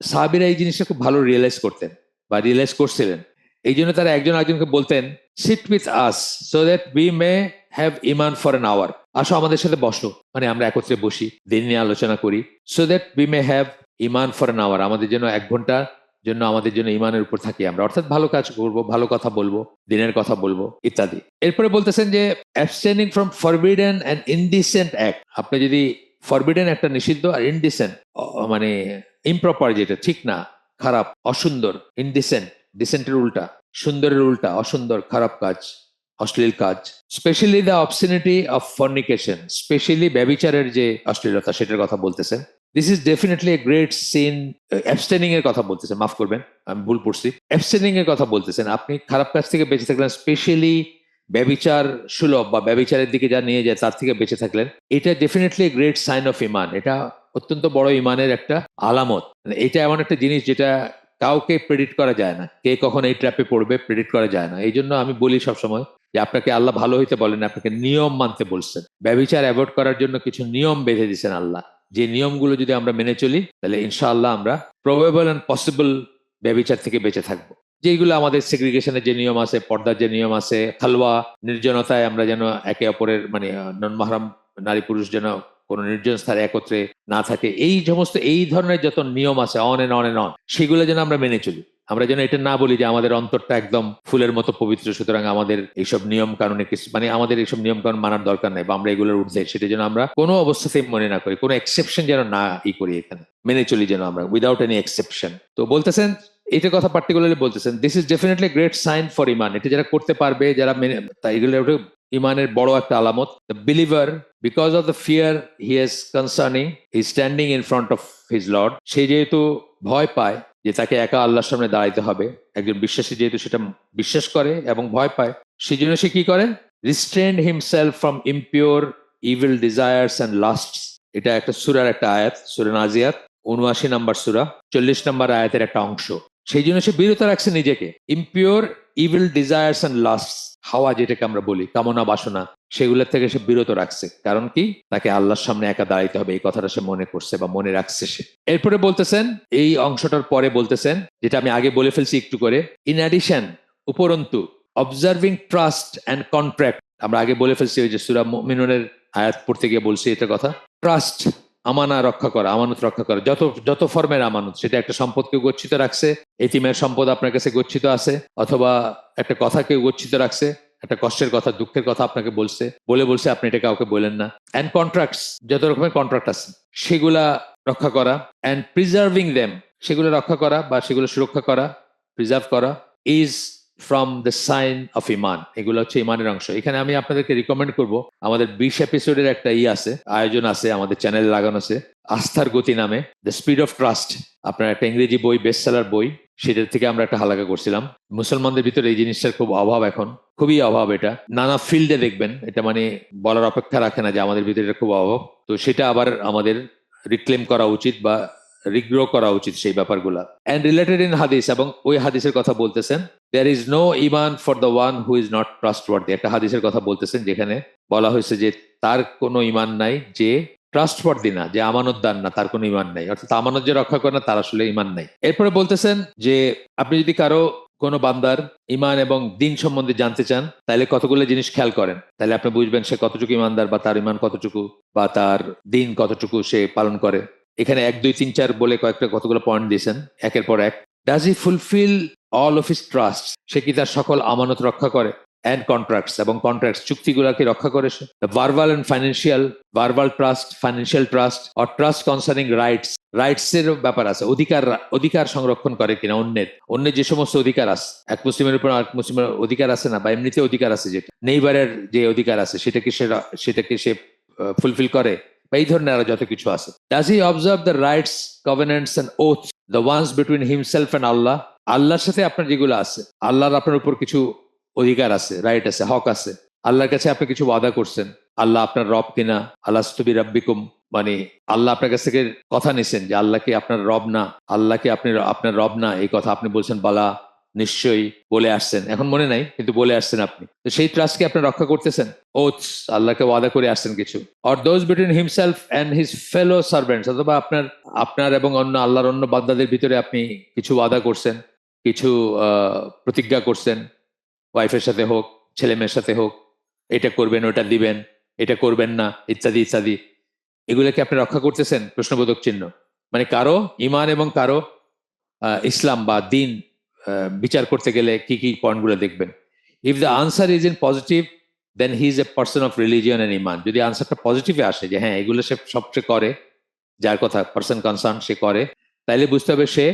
সাহাবীরা এই জিনিসটা খুব ভালো রিয়েলাইজ করতেন বা রিয়েলাইজ করছিলেন। এই জন্য তারা একজন আরেকজনকে বলতেন, sit with us so that we may have ইমান ফর অ্যান আওয়ার। আসো আমাদের সাথে বসো, মানে আমরা একত্রে বসি, দিন নিয়ে আলোচনা করি। So that we may have ইমান ফর অ্যান আওয়ার, আমাদের জন্য 1 ঘন্টা জন্য আমাদের জন্য ইমানের উপর থাকি আমরা, অর্থাৎ ভালো কাজ করবো, ভালো কথা বলবো, দিনের কথা বলবো ইত্যাদি। এরপরে বলতেছেন যে abstaining from forbidden and indecent act. আপনি যদি ফরবিডেন একটা নিষিদ্ধ, আর ইনডিসেন্ট মানে ইমপ্রপার, যেটা ঠিক না, খারাপ, অসুন্দর, ইনডিসেন্ট, ডিসেন্টের উল্টা, সুন্দরের উল্টা, অসুন্দর, খারাপ কাজ, অশ্লীল কাজ। Specially the obscenity of fornication, specially ব্যভিচারের যে অশ্লীলতা সেটার কথা বলতেছেন। This is definitely a great sin. Abstaining এর কথা বলতেছেন, মাফ করবেন আমি ভুল পড়ছি, অ্যাবস্টেনিং এর কথা বলতেছেন। আপনি খারাপ কাজ থেকে বেঁচে থাকলেন, স্পেশালি ব্যভিচার সুলভ বা ব্যভিচারের দিকে যা নিয়ে যায় তার থেকে বেঁচে থাকলেন, এটা ডেফিনেটলি গ্রেট সাইন অফ ইমান, এটা অত্যন্ত বড় ইমানের একটা আলামত। এটা এমন একটা জিনিস যেটা কাউকে প্রেডিক্ট করা যায় না, কে কখন এই ট্র্যাপে পড়বে প্রেডিক্ট করা যায় না। এই জন্য আমি বলি সবসময় যে আপনাকে আল্লাহ ভালো হইতে বলেন, আপনাকে নিয়ম মানতে বলছেন। ব্যভিচার অ্যাভয়েড করার জন্য কিছু নিয়ম বেঁধে দিয়েছেন আল্লাহ, যে নিয়মগুলো যদি আমরা মেনে চলি তাহলে ইনশাআল্লাহ আমরা প্রবেবল অ্যান্ড পসিবল ব্যভিচার থেকে বেঁচে থাকবো। যেগুলো আমাদের সেগ্রিগেশনের যে নিয়ম আছে, পর্দার যে নিয়ম আছে, খালওয়া নির্জনতায় আমরা যেন একে অপরের মানে নন মাহরাম নারী পুরুষ যেন কোনো নির্জন স্থানে একত্রে না থাকে, এই সমস্ত এই ধরনের যত নিয়ম আছে on and on and on, সেগুলো যেন আমরা মেনে চলি। আমরা যেন এটা না বলি যে আমাদের অন্তরটা একদম ফুলের মতো পবিত্র, সুতরাং আমাদের এইসব নিয়ম কানুনে কিছু মানে আমাদের এইসব নিয়ম কানুন মানার দরকার নেই বা আমরা এগুলোর ঊর্ধ্বে, সেটা যেন আমরা কোনো অবস্থাতেই মনে না করি, কোনো এক্সেপশন যেন না করি, এখানে মেনে চলি যেন আমরা উইদাউট এনি এক্সেপশন। তো বলতেছেন এটা কথা পার্টিকুলারলি বলতেছেন, this is definitely great sign for ইমান। এটা যারা করতে পারবে, যারা মেনে, তাই এগুলো ইমানের বড় একটা আলামত। The believer, because of the fear he is concerning, he standing in front of his lord. সে যেহেতু ভয় পায় যে তাকে একা আল্লাহর সামনে দাঁড়াইতে হবে, একজন বিশ্বাসী যেহেতু সেটা বিশ্বাস করে এবং ভয় পায়, সেই জন্য সে কি করে? Restrain himself from impure evil desires and lusts. এটা একটা সূরার একটা আয়াত, সূরা নাজিয়াত 79 নম্বর সূরা 40 নম্বর আয়াতের একটা অংশ। সেই জন্য সে বিরত রাখছে নিজেকে। Impure evil desires and last, হাওয়া যেটাকে আমরা বলি, কামনা বাসনা, সেগুলোর থেকে সে বিরত রাখছে। কারণ কি? তাকে আল্লাহর সামনে একা দাঁড়াইতে হবে, এই কথাটা সে মনে করছে বা মনে রাখছে সে। এরপরে বলতেছেন, এই অংশটার পরে বলতেছেন, যেটা আমি আগে বলে ফেলছি একটু করে, ইন অ্যাডিশন, উপরন্তু, অবজার্ভিং ট্রাস্ট অ্যান্ড কন্ট্রাক্ট, আমরা আগে বলে ফেলছি ওই যে সূরা মুমিনুনের আয়াত পড়তে গিয়ে বলছি এটা কথা। ট্রাস্ট, আমানা রক্ষা করা, আমানত রক্ষা করা, যত যত ফর্মের আমানত, সেটা একটা সম্পদকে গচ্ছিত রাখছে, এতিমের সম্পদ আপনার কাছে গচ্ছিত আছে, অথবা একটা কথাকে গচ্ছিত রাখছে, একটা কষ্টের কথা, দুঃখের কথা আপনাকে বলছে আপনি এটা কাউকে বলেন না। অ্যান্ড কন্ট্রাক্টস, যত রকমের কন্ট্রাক্ট আছে সেগুলা রক্ষা করা। অ্যান্ড প্রিজার্ভিং দেম, সেগুলো রক্ষা করা বা সেগুলো সুরক্ষা করা, প্রিজার্ভ করা, is from the sign of ইমান, এগুলো হচ্ছে ইমানের অংশ। এখানে আমি আপনাদেরকে রিকমেন্ড করব, আমাদের 20 এপিসোডের একটা আয়োজন আছে আমাদের চ্যানেলে লাগানো আছে, আস্থার গতি নামে, দ্য স্পিড অফ ট্রাস্ট। আপনার একটা ইংরেজি বই, বেস্ট সেলার বই, সেটার থেকে আমরা একটা হালকা করছিলাম। মুসলমানদের ভিতরে এই জিনিসটার খুব অভাব, এখন খুবই অভাব। এটা নানা ফিল্ডে দেখবেন, এটা মানে বলার অপেক্ষা রাখে না যে আমাদের ভিতরে এটা খুব অভাব। তো সেটা আবার আমাদের রিক্লেম করা উচিত বা রিগ্রো করা উচিত সেই ব্যাপারগুলা। অ্যান্ড রিলেটেড ইন হাদিস, এবং ওই হাদিসের কথা বলতেছেন, দেয়ার ইজ নো ইমান for the one who is not trustworthy. একটা হাদিসের কথা বলতেছেন যেখানে বলা হয়েছে যে তার কোনো ইমান নাই যে ট্রাস্টওয়ার্দি না, যে আমানতদার না, তার কোনো ইমান নাই। অর্থাৎ আমানত যে রক্ষা করে না, তার আসলে ইমান নাই। এরপরে বলতেছেন যে আপনি যদি কারো কোনো বান্দার ইমান এবং দিন সম্বন্ধে জানতে চান, তাহলে কতগুলো জিনিস খেয়াল করেন, তাহলে আপনি বুঝবেন সে কতটুকু ইমানদার, বা তার ইমান কতটুকু, বা তার দিন কতটুকু সে পালন করে। এখানে 1, 2, 3, 4 বলে কতগুলো পয়েন্ট দিয়েছেন একের পর এক। Does he fulfil all of his trust, সে কি তার সকল আমানত রক্ষা করে? অ্যান্ড কন্ট্রাক্টস, এবং কন্ট্রাক্টস, চুক্তিগুলোকে রক্ষা করে সে। Verbal and financial, verbal trust, financial trust, or trust concerning rights, rights এর ব্যাপার আছে, অধিকার সংরক্ষণ করে কিনা অন্যের যে সমস্ত অধিকার আছে, এক মুসলিমের উপর আরেক মুসলিমের অধিকার আছে না, বা এমনিতে অধিকার আছে, যেটা নেইবারের যে অধিকার আছে, সেটাকে সে ফুলফিল করে, বা এই ধরনের আরো যত কিছু আছে। Does he observe the rights, covenants and oaths, the ones between himself and Allah, আল্লাহর সাথে আপনার যেগুলো আছে, আল্লাহর আপনার উপর কিছু অধিকার আছে, রাইট আছে, হক আছে। আল্লাহর কাছে আপনি কিছু ওয়াদা করছেন, আল্লাহ আপনার রব কিনা, আলাস্তু বিরাব্বিকুম, মানে আল্লাহ আপনার কাছ থেকে কথা নিছেন যে আল্লাহ কি আপনার রব না, আল্লাহ কি আপনি আপনার রব না, এই কথা আপনি বলছেন, বালা নিশ্চয়ই বলে আসছেন, এখন মনে নাই কিন্তু বলে আসছেন আপনি। তো সেই ট্রাস্টকে আপনি রক্ষা করতেছেন। ওথস, আল্লাহকে ওয়াদা করে আসছেন কিছু। Or those between himself and his fellow servants, অথবা আপনার এবং আল্লাহর অন্য বান্দাদের ভিতরে আপনি কিছু ওয়াদা করছেন, কিছু প্রতিজ্ঞা করছেন, ওয়াইফের সাথে হোক, ছেলে মেয়ের সাথে হোক, এটা করবেন, ওটা দিবেন, এটা করবেন না, ইত্যাদি ইত্যাদি। এগুলোকে আপনি রক্ষা করতেছেন? প্রশ্নবোধক চিহ্ন। মানে কারো ইমান এবং কারো ইসলাম বা দিন বিচার করতে গেলে কি কি পয়েন্টগুলো দেখবেন। If the answer is in positive, then he is a person of religion and ইমান। যদি আনসারটা পজিটিভে আসে যে হ্যাঁ এগুলো সে সবচেয়ে করে, যার কথা পার্সন কনসার্ন সে করে, তাইলে বুঝতে হবে সে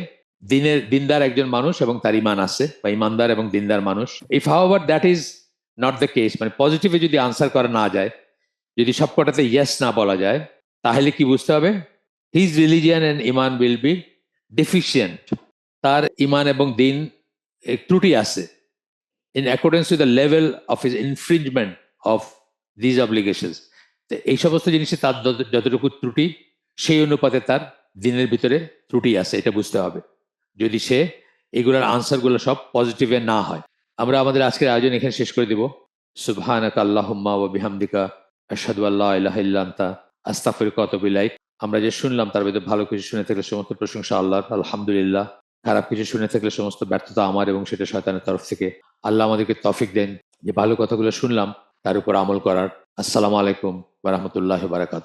দিনদার একজন মানুষ এবং তার ইমান আছে, বা ইমানদার এবং দিনদার মানুষ। If however that is not the case, মানে পজিটিভে যদি আনসার করা না যায়, যদি সবকটাতে ইয়েস না বলা যায়, তাহলে কি বুঝতে হবে? হিজ রিলিজিয়ান এন্ড ইমান উইল বি ডেফিসিয়েন্ট, তার ইমান এবং দিন ত্রুটি আছে, in accordance to the level of his infringement of these obligations. এই সমস্ত জিনিসে তার যতটুকু ত্রুটি, সেই অনুপাতে তার দিনের ভিতরে ত্রুটি আছে, এটা বুঝতে হবে, যদি সে এগুলোর আনসারগুলো সব পজিটিভে না হয়। আমরা আমাদের আজকের আয়োজন এখানে শেষ করে দিব। সুবহানাকা আল্লাহুম্মা ওয়া বিহামদিকা আশহাদু আল্লা ইলাহা ইল্লা আনতা আস্তাগফিরুকা ওয়া আতুবু ইলাইক। আমরা যে শুনলাম তার ভিতরে ভালো কিছু শুনে থাকলে সমস্ত প্রশংসা আল্লাহর, আলহামদুলিল্লাহ। খারাপ কিছু শুনে থাকলে সমস্ত ব্যর্থতা আমার, এবং সেটা শয়তানের তরফ থেকে। আল্লাহ আমাদেরকে তৌফিক দেন যে ভালো কথাগুলো শুনলাম তার উপর আমল করার। আসসালামু আলাইকুম ওয়া রাহমাতুল্লাহি ওয়া বারাকাতুহু।